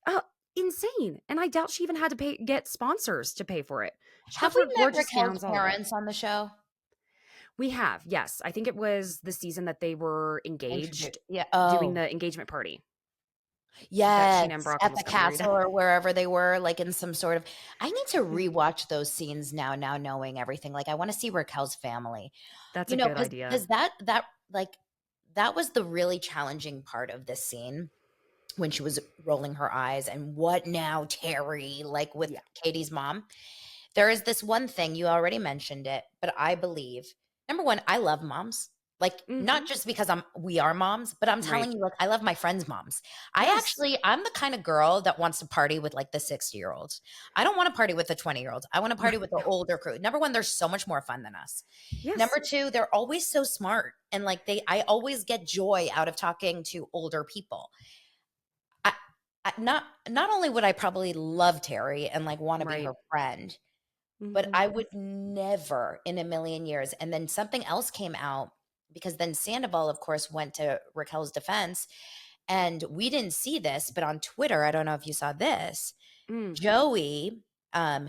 [SPEAKER 2] Uh, Insane. And I doubt she even had to get sponsors to pay for it. She got
[SPEAKER 1] Have
[SPEAKER 2] to
[SPEAKER 1] we
[SPEAKER 2] wear
[SPEAKER 1] met
[SPEAKER 2] gorgeous
[SPEAKER 1] Raquel's
[SPEAKER 2] gowns, all of it.
[SPEAKER 1] parents on the show?
[SPEAKER 2] We have, yes. I think it was the season that they were
[SPEAKER 1] Introduce,
[SPEAKER 2] engaged,
[SPEAKER 1] yeah.
[SPEAKER 2] doing
[SPEAKER 1] Oh,
[SPEAKER 2] the engagement party that
[SPEAKER 1] yes,
[SPEAKER 2] Sheena and Brock
[SPEAKER 1] at the
[SPEAKER 2] almost got married at.
[SPEAKER 1] castle or wherever they were, like in some sort of. I need to rewatch those scenes now knowing everything. Like I want to see Raquel's family.
[SPEAKER 2] That's
[SPEAKER 1] You
[SPEAKER 2] a
[SPEAKER 1] know,
[SPEAKER 2] good
[SPEAKER 1] because
[SPEAKER 2] idea.
[SPEAKER 1] like that was the really challenging part of this scene when she was rolling her eyes and what now, Terry, like with
[SPEAKER 2] Yeah.
[SPEAKER 1] Katie's mom. There is this one thing, you already mentioned it, but I believe, number one, I love moms. Like, not
[SPEAKER 2] Mhm.
[SPEAKER 1] just because we are moms, but I'm
[SPEAKER 2] Right.
[SPEAKER 1] telling you, like, I love my friends' moms.
[SPEAKER 2] Yes.
[SPEAKER 1] I'm the kind of girl that wants to party with like the 60-year-olds. I don't want to party with the 20-year-olds. I want to party
[SPEAKER 2] Right.
[SPEAKER 1] with the older crew. Number one, they're so much more fun than us.
[SPEAKER 2] Yes.
[SPEAKER 1] Number two, they're always so smart. And like I always get joy out of talking to older people. I, not only would I probably love Terry and like want to be
[SPEAKER 2] Right.
[SPEAKER 1] her friend, but
[SPEAKER 2] Mhm.
[SPEAKER 1] I would never in a million years. And then something else came out because then Sandoval, of course, went to Raquel's defense. And we didn't see this, but on Twitter, I don't know if you saw this.
[SPEAKER 2] Mm.
[SPEAKER 1] Joey,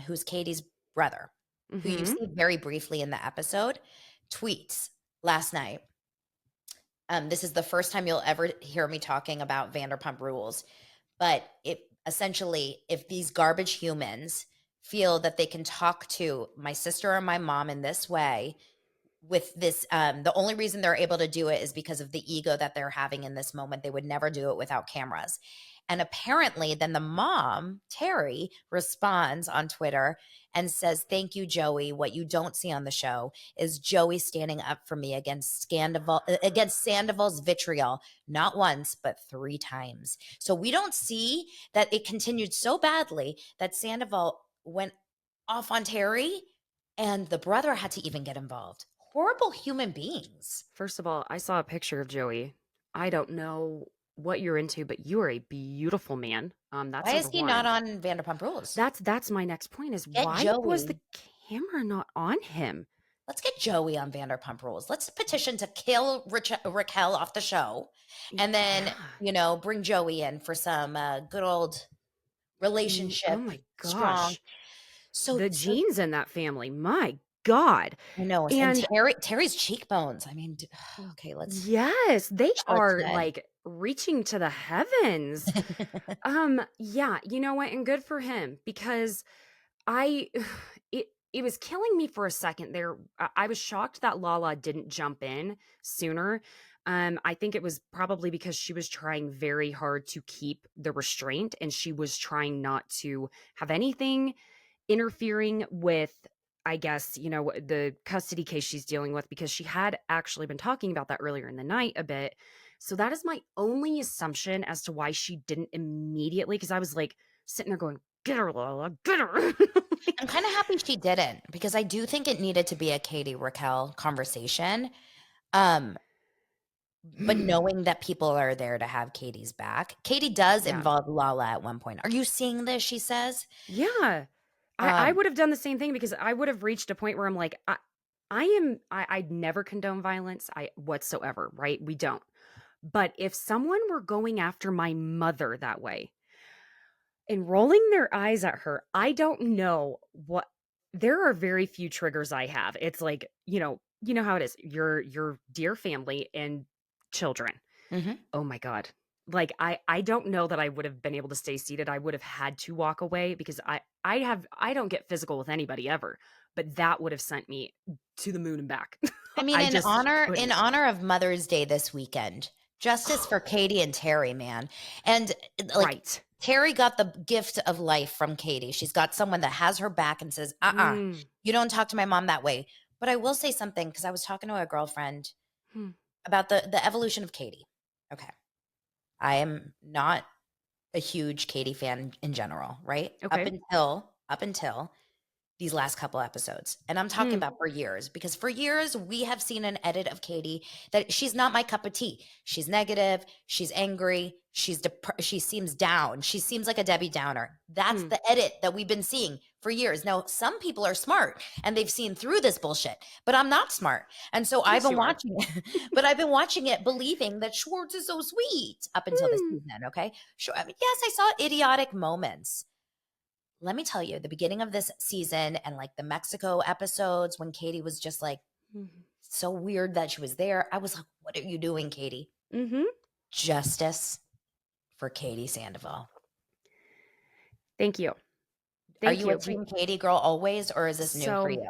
[SPEAKER 1] who's Katie's brother, who you
[SPEAKER 2] Mhm.
[SPEAKER 1] see very briefly in the episode, tweets last night. This is the first time you'll ever hear me talking about Vanderpump Rules. But it essentially, if these garbage humans feel that they can talk to my sister or my mom in this way, with this, the only reason they're able to do it is because of the ego that they're having in this moment. They would never do it without cameras. And apparently, then the mom, Terry, responds on Twitter and says, "Thank you, Joey. What you don't see on the show is Joey standing up for me against against Sandoval's vitriol, not once, but 3 times." So we don't see that it continued so badly that Sandoval went off on Terry and the brother had to even get involved. Horrible human beings.
[SPEAKER 2] First of all, I saw a picture of Joey. I don't know what you're into, but you are a beautiful man. That's
[SPEAKER 1] Why is
[SPEAKER 2] number
[SPEAKER 1] he not
[SPEAKER 2] one.
[SPEAKER 1] on Vanderpump Rules?
[SPEAKER 2] That's my next point is
[SPEAKER 1] Get
[SPEAKER 2] why was the
[SPEAKER 1] Joey.
[SPEAKER 2] camera not on him?
[SPEAKER 1] Let's get Joey on Vanderpump Rules. Let's petition to kill Raquel off the show and then,
[SPEAKER 2] Yeah.
[SPEAKER 1] bring Joey in for some good old
[SPEAKER 2] Oh
[SPEAKER 1] relationship
[SPEAKER 2] my
[SPEAKER 1] strong.
[SPEAKER 2] gosh.
[SPEAKER 1] So,
[SPEAKER 2] The genes in that family. My God.
[SPEAKER 1] I know. And
[SPEAKER 2] And
[SPEAKER 1] Terry's cheekbones. I mean, okay, let's
[SPEAKER 2] yes, they
[SPEAKER 1] Schwartz
[SPEAKER 2] are
[SPEAKER 1] head.
[SPEAKER 2] like reaching to the heavens. Yeah, you know what? And good for him because I it was killing me for a second there. I was shocked that Lala didn't jump in sooner. I think it was probably because she was trying very hard to keep the restraint and she was trying not to have anything interfering with, I guess, the custody case she's dealing with because she had actually been talking about that earlier in the night a bit. So that is my only assumption as to why she didn't immediately, because I was like sitting there going, get her, Lola, get her.
[SPEAKER 1] I'm
[SPEAKER 2] Like,
[SPEAKER 1] kind of happy she didn't because I do think it needed to be a Katie Raquel conversation. Um, but knowing that people are there to have Katie's back. Katie does
[SPEAKER 2] yeah.
[SPEAKER 1] involve Lala at one point. Are you seeing this? She says.
[SPEAKER 2] Yeah. I
[SPEAKER 1] Um,
[SPEAKER 2] would have done the same thing because I would have reached a point where I'm like, I'd never condone violence whatsoever, right? We don't. But if someone were going after my mother that way and rolling their eyes at her, I don't know what there are very few triggers I have. It's like, you know how it is. Your dear family and children.
[SPEAKER 1] mhm.
[SPEAKER 2] Oh my god. Like I don't know that I would have been able to stay seated. I would have had to walk away because I don't get physical with anybody ever, but that would have sent me to the moon and back.
[SPEAKER 1] I mean,
[SPEAKER 2] I
[SPEAKER 1] in
[SPEAKER 2] just
[SPEAKER 1] honor in
[SPEAKER 2] couldn't.
[SPEAKER 1] honor of Mother's Day this weekend, justice for Katie and Terry, man. And like
[SPEAKER 2] Right.
[SPEAKER 1] Terry got the gift of life from Katie. She's got someone that has her back and says,
[SPEAKER 2] Mm.
[SPEAKER 1] you don't talk to my mom that way." But I will say something because I was talking to a girlfriend
[SPEAKER 2] Hmm.
[SPEAKER 1] about the evolution of Katie. Okay. I am not a huge Katie fan in general, right? Up
[SPEAKER 2] Okay.
[SPEAKER 1] until these last couple episodes. And I'm talking about for years, because for years we have seen an edit of Katie that she's not my cup of tea. She's negative, she's angry, she seems down. She seems like a Debbie Downer. That's the edit that we've been seeing for years. Now, some people are smart and they've seen through this bullshit, but I'm not smart. And so I've been watching it, but I've been watching it believing that Schwartz is so sweet up until this season, okay? Sure. I mean, yes, I saw idiotic moments. Let me tell you, the beginning of this season and like the Mexico episodes when Katie was just like so weird that she was there, I was like, what are you doing, Katie? Justice for Katie Sandoval.
[SPEAKER 2] Thank you.
[SPEAKER 1] Are you a team Katie girl always, or is this new for you?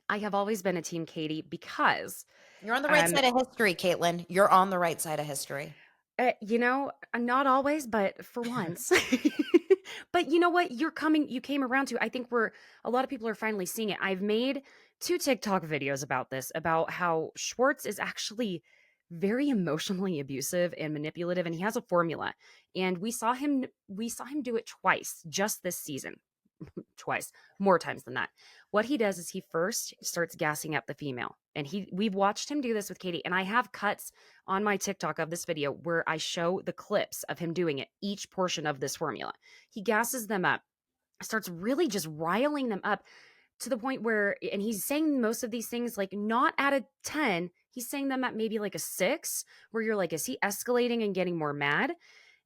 [SPEAKER 2] I have always been a team Katie because
[SPEAKER 1] you're on the right side of history, Caitlyn. You're on the right side of history.
[SPEAKER 2] You know, not always, but for once. But you know what? You came around to, I think a lot of people are finally seeing it. I've made 2 TikTok videos about this, about how Schwartz is actually very emotionally abusive and manipulative, and he has a formula. And we saw him do it twice just this season. Twice, more times than that. What he does is he first starts gassing up the female, and we've watched him do this with Katie, and I have cuts on my TikTok of this video where I show the clips of him doing it, each portion of this formula. He gasses them up, starts really just riling them up to the point where, and he's saying most of these things like not at a 10, he's saying them at maybe like a 6, where you're like, is he escalating and getting more mad?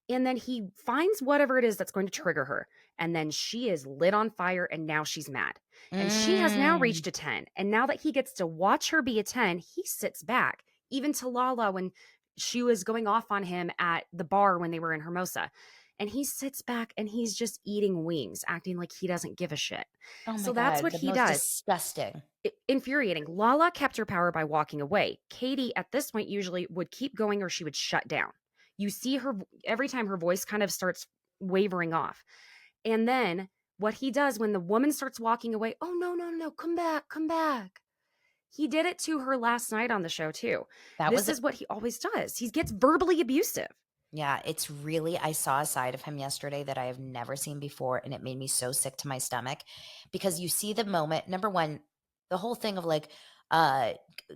[SPEAKER 2] And then he finds whatever it is that's going to trigger her. And then she is lit on fire, and now she's mad. And she has now reached a 10. And now that he gets to watch her be a 10, he sits back. Even to Lala when she was going off on him at the bar when they were in Hermosa. And he sits back and he's just eating wings, acting like he doesn't give a shit.
[SPEAKER 1] Oh my
[SPEAKER 2] so
[SPEAKER 1] God,
[SPEAKER 2] that's what he does.
[SPEAKER 1] Disgusting.
[SPEAKER 2] Infuriating. Lala kept her power by walking away. Katie, at this point, usually would keep going or she would shut down. You see her every time her voice kind of starts wavering off. And then what he does when the woman starts walking away, oh, no, come back. He did it to her last night on the show too. This is what he always does. He gets verbally abusive.
[SPEAKER 1] Yeah, it's really, I saw a side of him yesterday that I have never seen before, and it made me so sick to my stomach, because you see the moment, number one, the whole thing of like,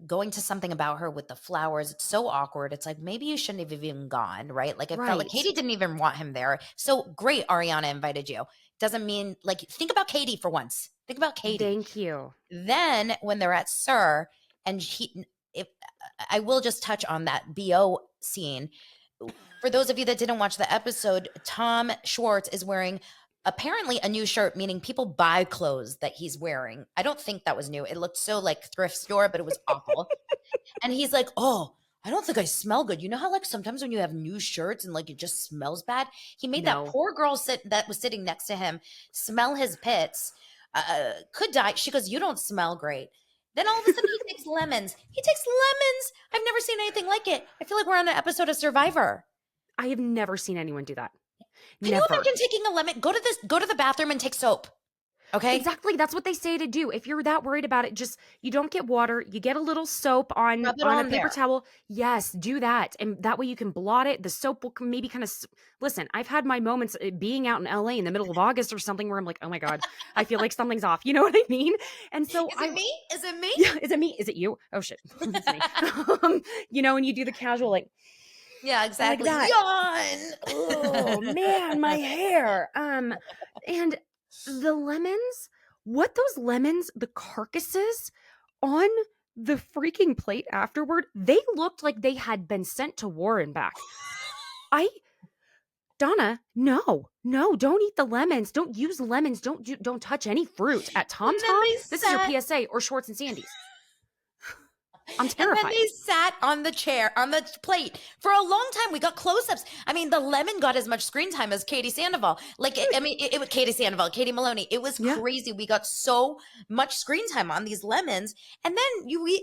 [SPEAKER 1] going to something about her with the flowers, it's so awkward. It's like, maybe you shouldn't have even gone, right? Like, it felt like Katie didn't even want him there. So great, Ariana invited you. Doesn't mean, like, think about Katie for once. Think about Katie.
[SPEAKER 2] Thank you.
[SPEAKER 1] Then when they're at Sir, and I will just touch on that BO scene. For those of you that didn't watch the episode, Tom Schwartz is wearing apparently a new shirt, meaning people buy clothes that he's wearing. I don't think that was new. It looked so like thrift store, but it was awful. And he's like, oh, I don't think I smell good. You know how like sometimes when you have new shirts and like it just smells bad? He made that poor girl that was sitting next to him smell his pits, could die. She goes, you don't smell great. Then all of a sudden he takes lemons. He takes lemons. I've never seen anything like it. I feel like we're on an episode of Survivor.
[SPEAKER 2] I have never seen anyone do that.
[SPEAKER 1] Can you imagine taking a lemon? Go to the bathroom and take soap. Okay.
[SPEAKER 2] Exactly. That's what they say to do. If you're that worried about it, you don't get water. You get a little soap on a paper towel. Yes, do that. And that way you can blot it. The soap will maybe kind of, listen, I've had my moments being out in LA in the middle of August or something where I'm like, oh my God, I feel like something's off. You know what I mean? And so
[SPEAKER 1] Is it me?
[SPEAKER 2] Yeah. Is it me? Is it you? Oh shit. It's me. You know, and you do the casual, like,
[SPEAKER 1] yeah, exactly.
[SPEAKER 2] Like
[SPEAKER 1] yawn.
[SPEAKER 2] Oh man, my hair. And the lemons, the carcasses on the freaking plate afterward, they looked like they had been sent to war and back. Donna, no, don't eat the lemons. Don't use lemons. Don't touch any fruit at Tom Tom. This is your PSA or Schwartz and Sandy's. I'm terrified.
[SPEAKER 1] And then they sat on the plate for a long time. We got close-ups. I mean, the lemon got as much screen time as Katie Sandoval. Like, it was Katie Sandoval, Katie Maloney. It was crazy. We got so much screen time on these lemons. And then we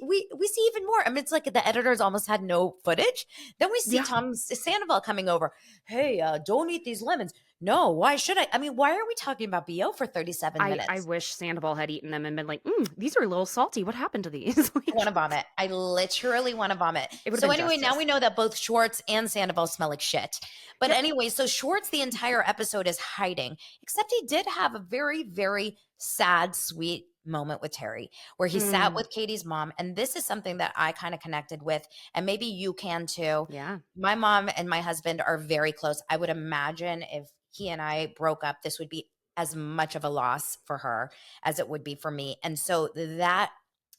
[SPEAKER 1] see even more. I mean, it's like the editors almost had no footage. Then we see Tom Sandoval coming over. Hey, don't eat these lemons. No, why should I? I mean, why are we talking about BO for 37
[SPEAKER 2] I
[SPEAKER 1] minutes?
[SPEAKER 2] wish Sandoval had eaten them and been like, these are a little salty. What happened to these?
[SPEAKER 1] I want
[SPEAKER 2] Like,
[SPEAKER 1] to vomit. I literally want to vomit.
[SPEAKER 2] it would have
[SPEAKER 1] So
[SPEAKER 2] been
[SPEAKER 1] anyway, now we
[SPEAKER 2] justice.
[SPEAKER 1] know that both Schwartz and Sandoval smell like shit. But
[SPEAKER 2] Yep.
[SPEAKER 1] anyway, so Schwartz the entire episode is hiding, except he did have a very, very sad, sweet moment with Terry where he sat
[SPEAKER 2] Mm,
[SPEAKER 1] with Katie's mom. And this is something that I kind of connected with, and maybe you can too.
[SPEAKER 2] yeah.
[SPEAKER 1] My mom and my husband are very close. I would imagine if he and I broke up, this would be as much of a loss for her as it would be for me. And so that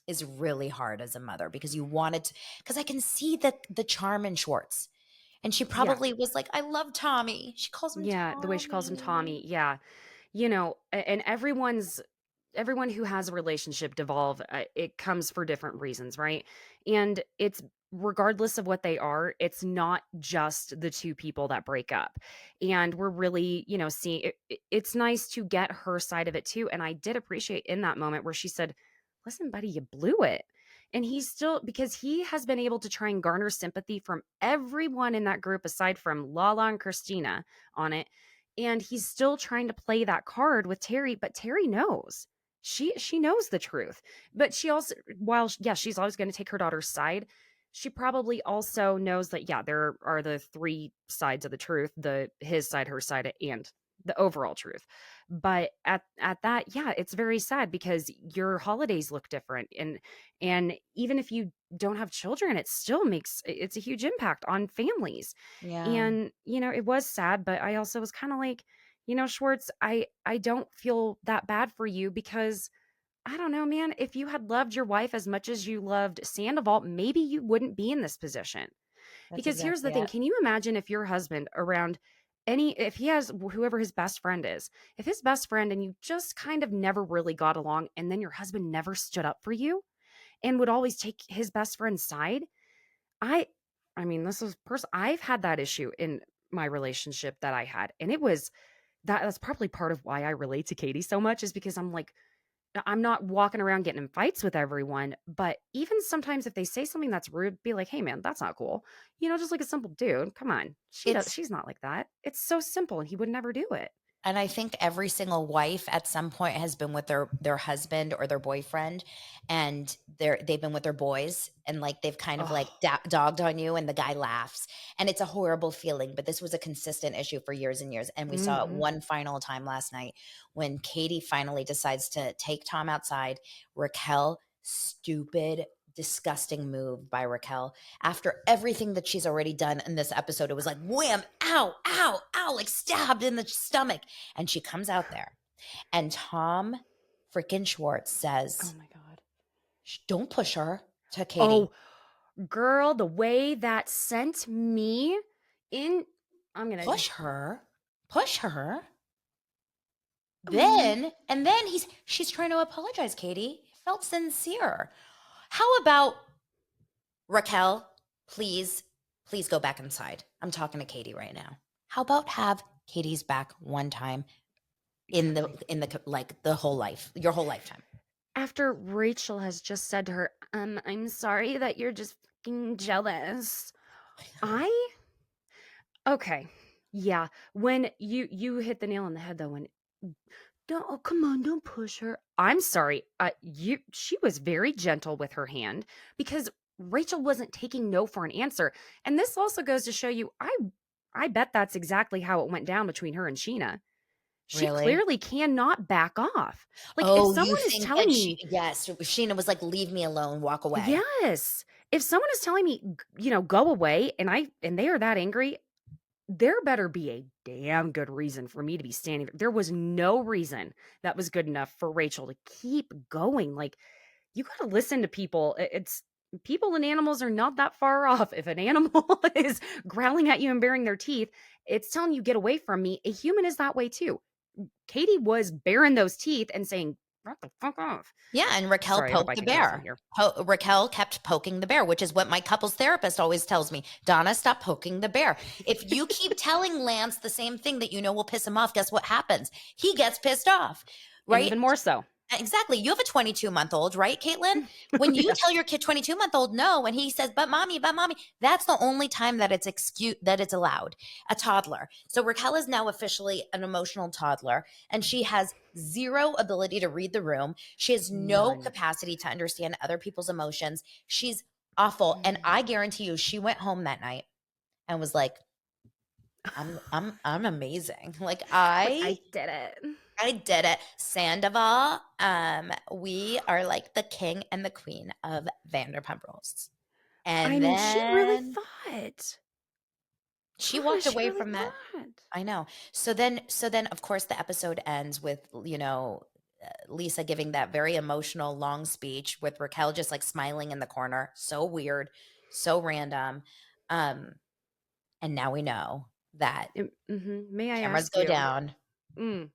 [SPEAKER 1] is really hard as a mother because you wanted to, because I can see the charm in Schwartz. And she
[SPEAKER 2] Yeah.
[SPEAKER 1] probably was like, I love Tommy. She calls him
[SPEAKER 2] Yeah. The way she calls him
[SPEAKER 1] Tommy.
[SPEAKER 2] Tommy. Yeah. And everyone who has a relationship devolve, it comes for different reasons, right? And it's regardless of what they are, it's not just the two people that break up. And we're really, seeing it's nice to get her side of it too. And I did appreciate in that moment where she said, listen, buddy, you blew it. And he's still, because he has been able to try and garner sympathy from everyone in that group aside from Lala and Christina on it, and he's still trying to play that card with Terry, but Terry knows. She knows the truth. But she also, while yes, she's always going to take her daughter's side, she probably also knows that yeah, there are the three sides of the truth, the his side, her side, and the overall truth. But at that, yeah, it's very sad because your holidays look different, and even if you don't have children, it still makes it's a huge impact on families.
[SPEAKER 1] Yeah,
[SPEAKER 2] And it was sad, but I also was kind of like, Schwartz, I don't feel that bad for you because I don't know, man, if you had loved your wife as much as you loved Sandoval, maybe you wouldn't be in this position.
[SPEAKER 1] that's
[SPEAKER 2] Because here's the
[SPEAKER 1] exactly
[SPEAKER 2] thing,
[SPEAKER 1] it.
[SPEAKER 2] can you imagine if your husband around if he has whoever his best friend is, if his best friend and you just kind of never really got along and then your husband never stood up for you and would always take his best friend's side? I I mean, this is I've had that issue in my relationship that I had. And it was that's probably part of why I relate to Katie so much is because I'm like, I'm not walking around getting in fights with everyone, but even sometimes if they say something that's rude, be like, "Hey man, that's not cool." Just like a simple dude. Come on.
[SPEAKER 1] It's
[SPEAKER 2] She's not like that. It's so simple and he would never do it.
[SPEAKER 1] And I think every single wife at some point has been with their husband or their boyfriend, and they've been with their boys, and like they've kind of like
[SPEAKER 2] Oh.
[SPEAKER 1] dogged on you, and the guy laughs, and it's a horrible feeling. But this was a consistent issue for years and years, and we saw it
[SPEAKER 2] Mhm.
[SPEAKER 1] one final time last night when Katie finally decides to take Tom outside. Raquel, stupid, disgusting move by Raquel. After everything that she's already done in this episode, it was like wham, ow, ow, ow, like stabbed in the stomach. And she comes out there, and Tom freaking Schwartz
[SPEAKER 2] Oh
[SPEAKER 1] says,
[SPEAKER 2] my god.
[SPEAKER 1] Don't push her," to Katie.
[SPEAKER 2] Oh, girl, the way that sent me in I'm going to
[SPEAKER 1] Push her. Push her.
[SPEAKER 2] um
[SPEAKER 1] And then she's trying to apologize, Katie. It felt sincere. How about Raquel, please, please go back inside. I'm talking to Katie right now. How about have Katie's back one time
[SPEAKER 2] exactly.
[SPEAKER 1] in the like the whole life, your whole lifetime?
[SPEAKER 2] After Rachel has just said to her, I'm sorry that you're just fucking jealous. I Okay. Yeah. When you hit the nail on the head though, when don't oh come on, don't push her. I'm sorry. She was very gentle with her hand because Rachel wasn't taking no for an answer. And this also goes to show you, I bet that's exactly how it went down between her and Sheena. She
[SPEAKER 1] Really?
[SPEAKER 2] clearly cannot back off. Like if
[SPEAKER 1] Oh, you
[SPEAKER 2] someone is
[SPEAKER 1] think
[SPEAKER 2] telling
[SPEAKER 1] that
[SPEAKER 2] me,
[SPEAKER 1] yes, Sheena was like, "Leave me alone, walk away."
[SPEAKER 2] yes, if someone is telling me, go away and they are that angry, there better be a damn good reason for me to be standing there. There was no reason that was good enough for Rachel to keep going. Like, you got to listen to people. It's people and animals are not that far off. If an animal is growling at you and baring their teeth, it's telling you, get away from me. A human is that way too. Katie was baring those teeth and saying, "What the fuck off."
[SPEAKER 1] Yeah, and Raquel
[SPEAKER 2] Sorry, I hope
[SPEAKER 1] poked
[SPEAKER 2] I
[SPEAKER 1] the
[SPEAKER 2] can cuss in
[SPEAKER 1] bear.
[SPEAKER 2] here.
[SPEAKER 1] Raquel kept poking the bear, which is what my couples therapist always tells me. Donna, stop poking the bear. If you keep telling Lance the same thing that you know will piss him off, guess what happens? He gets pissed off,
[SPEAKER 2] And
[SPEAKER 1] right?
[SPEAKER 2] even more so.
[SPEAKER 1] exactly. You have a 22-month-old, right, Caitlyn? When you tell
[SPEAKER 2] Yes.
[SPEAKER 1] your kid 22-month-old no, and he says, but mommy, that's the only time that it's allowed. A toddler. So Raquel is now officially an emotional toddler, and she has zero ability to read the room. She has no
[SPEAKER 2] None.
[SPEAKER 1] capacity to understand other people's emotions. She's awful. And I guarantee you, she went home that night and was like, I'm amazing. Like
[SPEAKER 2] Like, I did it.
[SPEAKER 1] I did it. Sandoval, we are like the king and the queen of Vanderpump Rules.
[SPEAKER 2] I
[SPEAKER 1] And
[SPEAKER 2] mean, she really
[SPEAKER 1] then
[SPEAKER 2] thought.
[SPEAKER 1] she
[SPEAKER 2] Gosh,
[SPEAKER 1] walked
[SPEAKER 2] she
[SPEAKER 1] away
[SPEAKER 2] really
[SPEAKER 1] from that.
[SPEAKER 2] thought.
[SPEAKER 1] I know. So then of course the episode ends with, Lisa giving that very emotional long speech with Raquel just like smiling in the corner. So weird, so random. Um, and now we know that
[SPEAKER 2] May I
[SPEAKER 1] cameras
[SPEAKER 2] ask
[SPEAKER 1] go
[SPEAKER 2] you?
[SPEAKER 1] down.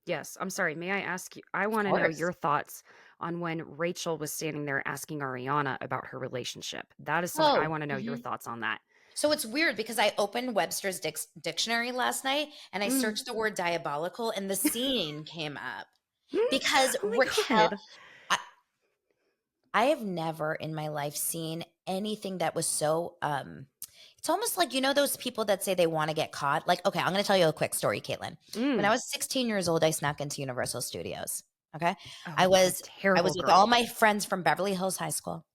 [SPEAKER 2] Yes, I'm sorry. May I ask you? I
[SPEAKER 1] Of
[SPEAKER 2] want to know
[SPEAKER 1] course.
[SPEAKER 2] your thoughts on when Rachel was standing there asking Ariana about her relationship. That is something I
[SPEAKER 1] Oh,
[SPEAKER 2] want to know your
[SPEAKER 1] mhm.
[SPEAKER 2] thoughts on that.
[SPEAKER 1] So it's weird because I opened Webster's dictionary last night and I
[SPEAKER 2] Mm.
[SPEAKER 1] searched the word diabolical and the scene came up because
[SPEAKER 2] Oh my
[SPEAKER 1] Raquel,
[SPEAKER 2] god.
[SPEAKER 1] I, I have never in my life seen anything that was so it's almost like those people that say they want to get caught. Like, okay, I'm going to tell you a quick story, Caitlin. When I
[SPEAKER 2] Mm.
[SPEAKER 1] was 16 years old, I snuck into Universal Studios. Okay?
[SPEAKER 2] Oh,
[SPEAKER 1] I
[SPEAKER 2] what a
[SPEAKER 1] was I was
[SPEAKER 2] terrible
[SPEAKER 1] with all
[SPEAKER 2] girl.
[SPEAKER 1] my friends from Beverly Hills High School.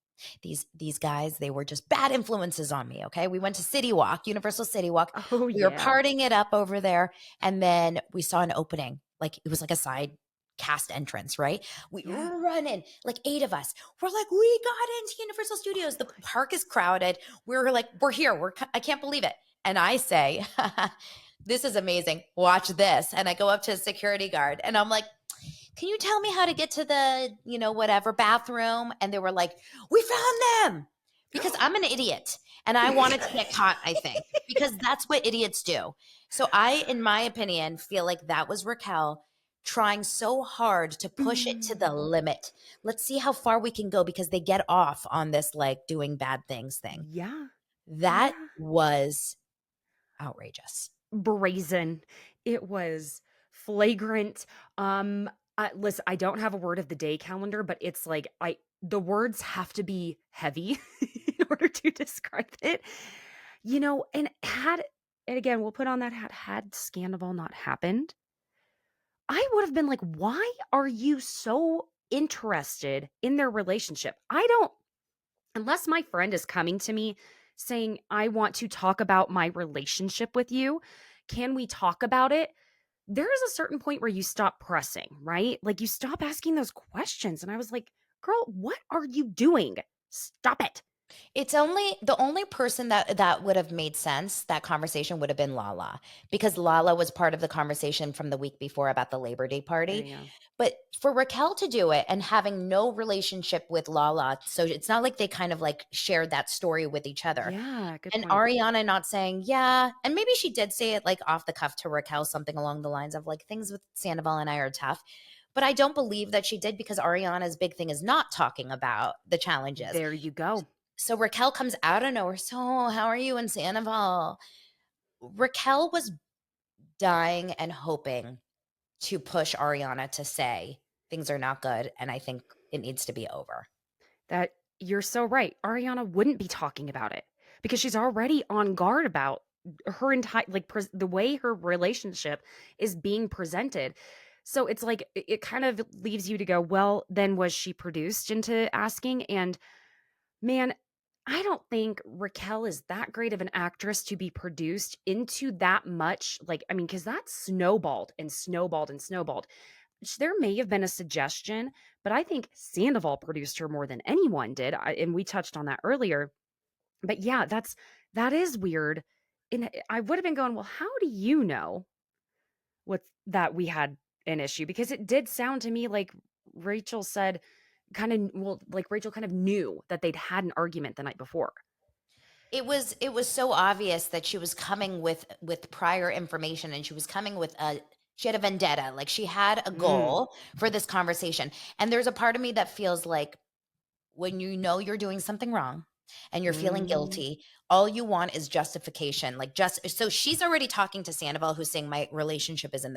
[SPEAKER 1] These guys, they were just bad influences on me, okay? We went to City Walk, Universal City Walk.
[SPEAKER 2] Oh
[SPEAKER 1] We were
[SPEAKER 2] yeah.
[SPEAKER 1] partying it up over there, and then we saw an opening. Like, it was like a side cast entrance, right? We
[SPEAKER 2] Yeah.
[SPEAKER 1] run in, like 8 of us. We're like, "We got into Universal Studios. The park is crowded. We're like, we're here. I can't believe it." And I say, "This is amazing. Watch this." And I go up to a security guard and I'm like, "Can you tell me how to get to the, whatever bathroom?" And they were like, "We found them." Because I'm an idiot and I wanted to get caught, I think, because that's what idiots do. So I, in my opinion, feel like that was Raquel trying so hard to push it to the
[SPEAKER 2] Mm.
[SPEAKER 1] limit. Let's see how far we can go because they get off on this like doing bad things thing.
[SPEAKER 2] Yeah.
[SPEAKER 1] That
[SPEAKER 2] Yeah.
[SPEAKER 1] was outrageous.
[SPEAKER 2] Brazen. It was flagrant. Listen, I don't have a word of the day calendar, but it's like the words have to be heavy in order to describe it. And again, we'll put on that hat. Had Scandoval not happened, I would have been like, why are you so interested in their relationship? I don't, unless my friend is coming to me saying, I want to talk about my relationship with you. Can we talk about it? There is a certain point where you stop pressing, right? Like you stop asking those questions. And I was like, girl, what are you doing? Stop it.
[SPEAKER 1] It's only the only person that would have made sense, that conversation would have been Lala, because Lala was part of the conversation from the week before about the Labor Day
[SPEAKER 2] There
[SPEAKER 1] party.
[SPEAKER 2] you go.
[SPEAKER 1] But for Raquel to do it and having no relationship with Lala, so it's not like they kind of like shared that story with each other.
[SPEAKER 2] Yeah, good
[SPEAKER 1] And
[SPEAKER 2] point.
[SPEAKER 1] Ariana not saying, yeah, and maybe she did say it like off the cuff to Raquel, something along the lines of like things with Sandoval and I are tough. But I don't believe that she did because Ariana's big thing is not talking about the challenges.
[SPEAKER 2] There you go.
[SPEAKER 1] So Raquel comes out of nowhere. So, how are you in Sandoval? Raquel was dying and hoping to push Ariana to say things are not good. And I think it needs to be over.
[SPEAKER 2] That you're so right. Ariana wouldn't be talking about it because she's already on guard about her entire the way her relationship is being presented. So it's like it kind of leaves you to go, well, then was she produced into asking? And man, I don't think Raquel is that great of an actress to be produced into that much. Like, I mean, because that snowballed and snowballed and snowballed. There may have been a suggestion, but I think Sandoval produced her more than anyone did, and we touched on that earlier. But yeah, that is weird. And I would have been going, well, how do you know what that we had an issue? Because it did sound to me like Rachel said, kind of well, like Rachel kind of knew that they'd had an argument the night before.
[SPEAKER 1] It was so obvious that she was coming with prior information and she was coming with she had a vendetta. Like she had a
[SPEAKER 2] Mm,
[SPEAKER 1] goal for this conversation. And there's a part of me that feels like when you know you're doing something wrong, and you're feeling
[SPEAKER 2] Mm,
[SPEAKER 1] guilty, all you want is justification. Like, just so she's already talking to Sandoval, who's saying my relationship is in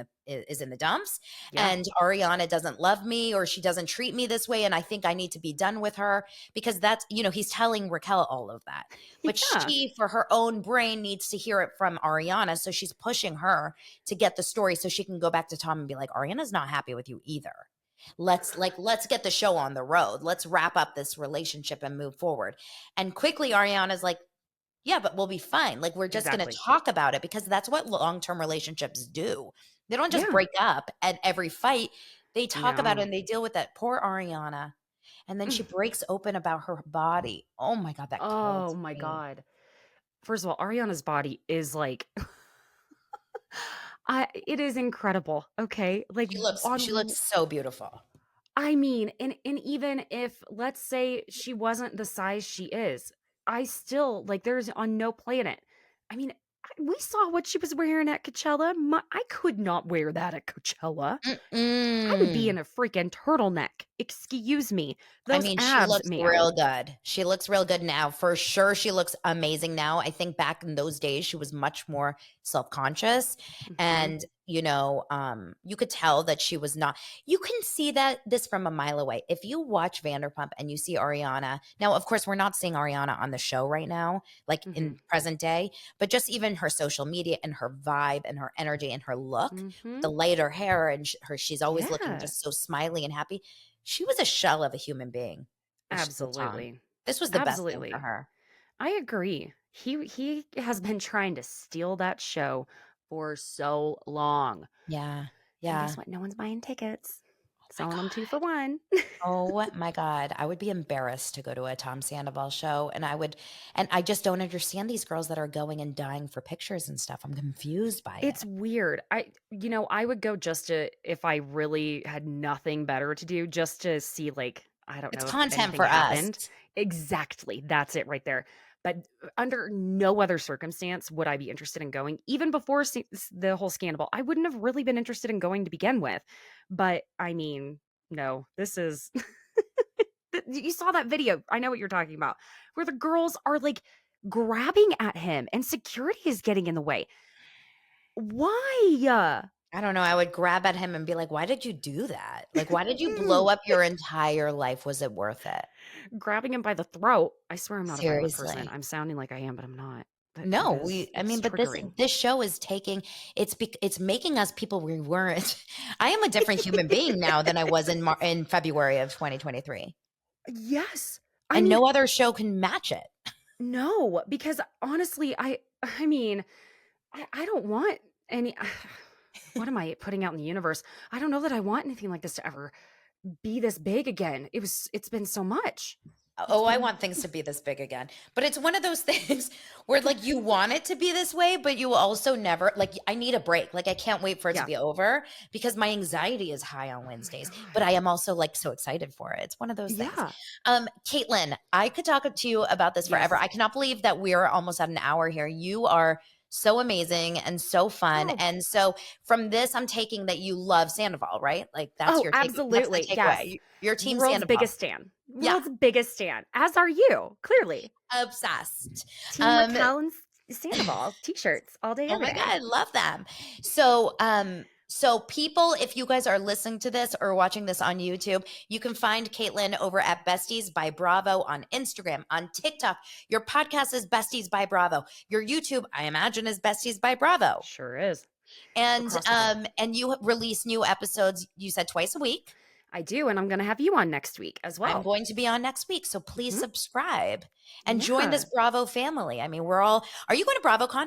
[SPEAKER 1] the dumps,
[SPEAKER 2] yeah.
[SPEAKER 1] and Ariana doesn't love me, or she doesn't treat me this way, and I think I need to be done with her, because that's, he's telling Raquel all of that. But
[SPEAKER 2] Yeah.
[SPEAKER 1] she, for her own brain, needs to hear it from Ariana, so she's pushing her to get the story so she can go back to Tom and be like, Ariana's not happy with you either. Let's get the show on the road. Let's wrap up this relationship and move forward. And quickly Ariana's like, yeah, but we'll be fine. Like, we're just going to
[SPEAKER 2] Exactly.
[SPEAKER 1] talk about it, because that's what long-term relationships do. They don't just
[SPEAKER 2] Yeah.
[SPEAKER 1] break up at every fight. They talk about it
[SPEAKER 2] No.
[SPEAKER 1] and they deal with that. Poor Ariana. And then she breaks open about her body. Oh my God, that killed
[SPEAKER 2] Oh my
[SPEAKER 1] me.
[SPEAKER 2] god. First of all, Ariana's body is like I it is incredible, okay? Like
[SPEAKER 1] She looks so beautiful.
[SPEAKER 2] I mean, and even if let's say she wasn't the size she is, I still like there's on no planet. I mean, we saw what she was wearing at Coachella. I could not wear that at Coachella. I would be
[SPEAKER 1] Mm-mm.
[SPEAKER 2] in a freaking turtleneck. Excuse me.
[SPEAKER 1] I
[SPEAKER 2] Those
[SPEAKER 1] mean, she
[SPEAKER 2] abs,
[SPEAKER 1] looks
[SPEAKER 2] man.
[SPEAKER 1] real good. She looks real good now. For sure, she looks amazing now. I think back in those days, she was much more self-conscious,
[SPEAKER 2] Mhm.
[SPEAKER 1] and you could tell that she was not. You can see that this from a mile away. If you watch Vanderpump and you see Ariana, now, of course, we're not seeing Ariana on the show right now, like in
[SPEAKER 2] Mhm.
[SPEAKER 1] present day, but just even her social media and her vibe and her energy and her look,
[SPEAKER 2] Mhm.
[SPEAKER 1] the lighter hair, and she's always looking
[SPEAKER 2] Yeah.
[SPEAKER 1] just so smiley and happy. She was a shell of a human being with Tom.
[SPEAKER 2] Absolutely.
[SPEAKER 1] This was the best thing for
[SPEAKER 2] Absolutely.
[SPEAKER 1] her.
[SPEAKER 2] I agree. He has been trying to steal that show for so long.
[SPEAKER 1] Yeah.
[SPEAKER 2] And guess
[SPEAKER 1] Yeah.
[SPEAKER 2] what? No one's buying tickets.
[SPEAKER 1] Oh my
[SPEAKER 2] Selling them 2
[SPEAKER 1] god.
[SPEAKER 2] for 1.
[SPEAKER 1] Oh my god. I would be embarrassed to go to a Tom Sandoval show, and I just don't understand these girls that are going and dying for pictures and stuff. I'm confused by
[SPEAKER 2] It's
[SPEAKER 1] it.
[SPEAKER 2] weird. I would go just to if I really had nothing better to do, just to see, like, I don't
[SPEAKER 1] It's
[SPEAKER 2] know if
[SPEAKER 1] content
[SPEAKER 2] anything
[SPEAKER 1] for us.
[SPEAKER 2] happened. Exactly. That's it right there. But under no other circumstance would I be interested in going. Even before the whole scandal, I wouldn't have really been interested in going to begin with. But I mean, no, this is. You saw that video. I know what you're talking about, where the girls are like grabbing at him and security is getting in the way. Why?
[SPEAKER 1] I don't know. I would grab at him and be like, "Why did you do that? Like, why did you blow up your entire life? Was it worth it?"
[SPEAKER 2] Grabbing him by the throat. I swear I'm not a violent person.
[SPEAKER 1] Seriously.
[SPEAKER 2] I'm sounding like I am, but I'm not. That
[SPEAKER 1] No,
[SPEAKER 2] is
[SPEAKER 1] I
[SPEAKER 2] it's
[SPEAKER 1] mean, but this
[SPEAKER 2] triggering.
[SPEAKER 1] this show is taking it's making us people we weren't. I am a different human being now than I was in February of 2023.
[SPEAKER 2] Yes. I
[SPEAKER 1] And
[SPEAKER 2] mean,
[SPEAKER 1] no other show can match it.
[SPEAKER 2] no, because honestly, I mean, I don't want any what am I putting out in the universe? I don't know that I want anything like this to ever be this big again. It's been so much. It's
[SPEAKER 1] Oh, I
[SPEAKER 2] been
[SPEAKER 1] want things to be this big again. But it's one of those things where, like, you want it to be this way, but you also never, like, I need a break. Like, I can't wait for it to
[SPEAKER 2] yeah.
[SPEAKER 1] be over, because my anxiety is high on
[SPEAKER 2] Oh my
[SPEAKER 1] Wednesdays, but
[SPEAKER 2] god.
[SPEAKER 1] I am also, like, so excited for it. It's one of those things.
[SPEAKER 2] Yeah.
[SPEAKER 1] Caitlin, I could talk to you about this forever.
[SPEAKER 2] Yes.
[SPEAKER 1] I cannot believe that we're almost at an hour here. You are so amazing and so fun.
[SPEAKER 2] Oh.
[SPEAKER 1] And so from this, I'm taking that you love Sandoval, right? Like, that's
[SPEAKER 2] Oh,
[SPEAKER 1] your take. That's the
[SPEAKER 2] absolutely. Yes.
[SPEAKER 1] takeaway. Your team
[SPEAKER 2] World's
[SPEAKER 1] Sandoval.
[SPEAKER 2] biggest stan.
[SPEAKER 1] Yeah,
[SPEAKER 2] World's biggest stan. As are you, clearly.
[SPEAKER 1] obsessed.
[SPEAKER 2] Team
[SPEAKER 1] Um,
[SPEAKER 2] Raquel and Sandoval t-shirts all day,
[SPEAKER 1] oh
[SPEAKER 2] every
[SPEAKER 1] my
[SPEAKER 2] day.
[SPEAKER 1] God, love them. So people, if you guys are listening to this or watching this on YouTube, you can find Caitlyn over at Besties by Bravo on Instagram, on TikTok. Your podcast is Besties by Bravo. Your YouTube, I imagine, is Besties by Bravo.
[SPEAKER 2] Sure is.
[SPEAKER 1] And
[SPEAKER 2] Across the board.
[SPEAKER 1] and you release new episodes, you said twice a week.
[SPEAKER 2] I do, and I'm going to have you on next week as
[SPEAKER 1] I'm
[SPEAKER 2] well.
[SPEAKER 1] going to be on next week. So please
[SPEAKER 2] Mhm.
[SPEAKER 1] subscribe and join this
[SPEAKER 2] Yeah.
[SPEAKER 1] Bravo family. I mean, are you going to BravoCon?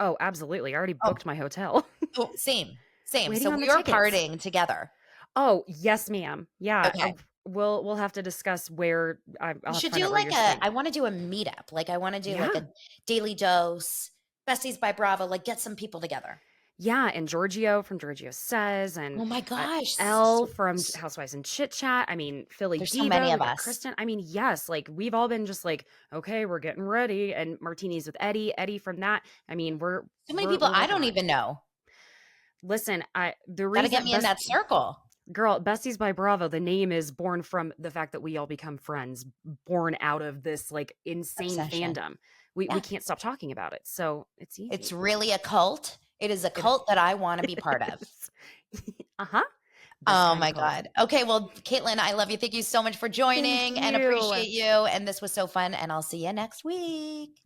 [SPEAKER 2] Oh, absolutely. I already
[SPEAKER 1] Oh,
[SPEAKER 2] booked my hotel.
[SPEAKER 1] oh, same, same. So
[SPEAKER 2] Waiting on the
[SPEAKER 1] we are
[SPEAKER 2] tickets.
[SPEAKER 1] partying together.
[SPEAKER 2] Oh, yes, ma'am. Yeah.
[SPEAKER 1] Okay.
[SPEAKER 2] We'll have to discuss where
[SPEAKER 1] We
[SPEAKER 2] I'll have to
[SPEAKER 1] should
[SPEAKER 2] find
[SPEAKER 1] do
[SPEAKER 2] out where
[SPEAKER 1] like
[SPEAKER 2] you're staying.
[SPEAKER 1] I want to do a meetup. Like, I want to do like
[SPEAKER 2] Yeah.
[SPEAKER 1] a daily dose, Besties by Bravo, like get some people together.
[SPEAKER 2] Yeah, and Giorgio from Giorgio Says, and
[SPEAKER 1] Oh my gosh.
[SPEAKER 2] Elle from Housewives and Chit Chat. I mean, Philly
[SPEAKER 1] There's so
[SPEAKER 2] Diva.
[SPEAKER 1] many
[SPEAKER 2] We
[SPEAKER 1] of
[SPEAKER 2] got
[SPEAKER 1] us.
[SPEAKER 2] Kristen. I mean, yes, like we've all been just like, okay, we're getting ready. And Martinis with Eddie. Eddie from that. I mean,
[SPEAKER 1] So many people
[SPEAKER 2] we're
[SPEAKER 1] I
[SPEAKER 2] working
[SPEAKER 1] don't
[SPEAKER 2] on it.
[SPEAKER 1] even know.
[SPEAKER 2] Listen, I the
[SPEAKER 1] Got to get
[SPEAKER 2] reason
[SPEAKER 1] me in
[SPEAKER 2] best
[SPEAKER 1] that circle.
[SPEAKER 2] Girl, Besties by Bravo, the name is born from the fact that we all become friends, born out of this like insane
[SPEAKER 1] Obsession.
[SPEAKER 2] fandom. We
[SPEAKER 1] Yeah.
[SPEAKER 2] can't stop talking about it. So it's
[SPEAKER 1] It's
[SPEAKER 2] easy.
[SPEAKER 1] really a cult. It is a
[SPEAKER 2] It
[SPEAKER 1] cult that I want to be part of.
[SPEAKER 2] is. Uh-huh. Best
[SPEAKER 1] Oh
[SPEAKER 2] kind of
[SPEAKER 1] my
[SPEAKER 2] cult.
[SPEAKER 1] God. Okay. Well, Caitlin, I love you. Thank you so much for
[SPEAKER 2] Thank
[SPEAKER 1] joining and
[SPEAKER 2] you.
[SPEAKER 1] appreciate you. And this was so fun. And I'll see you next week.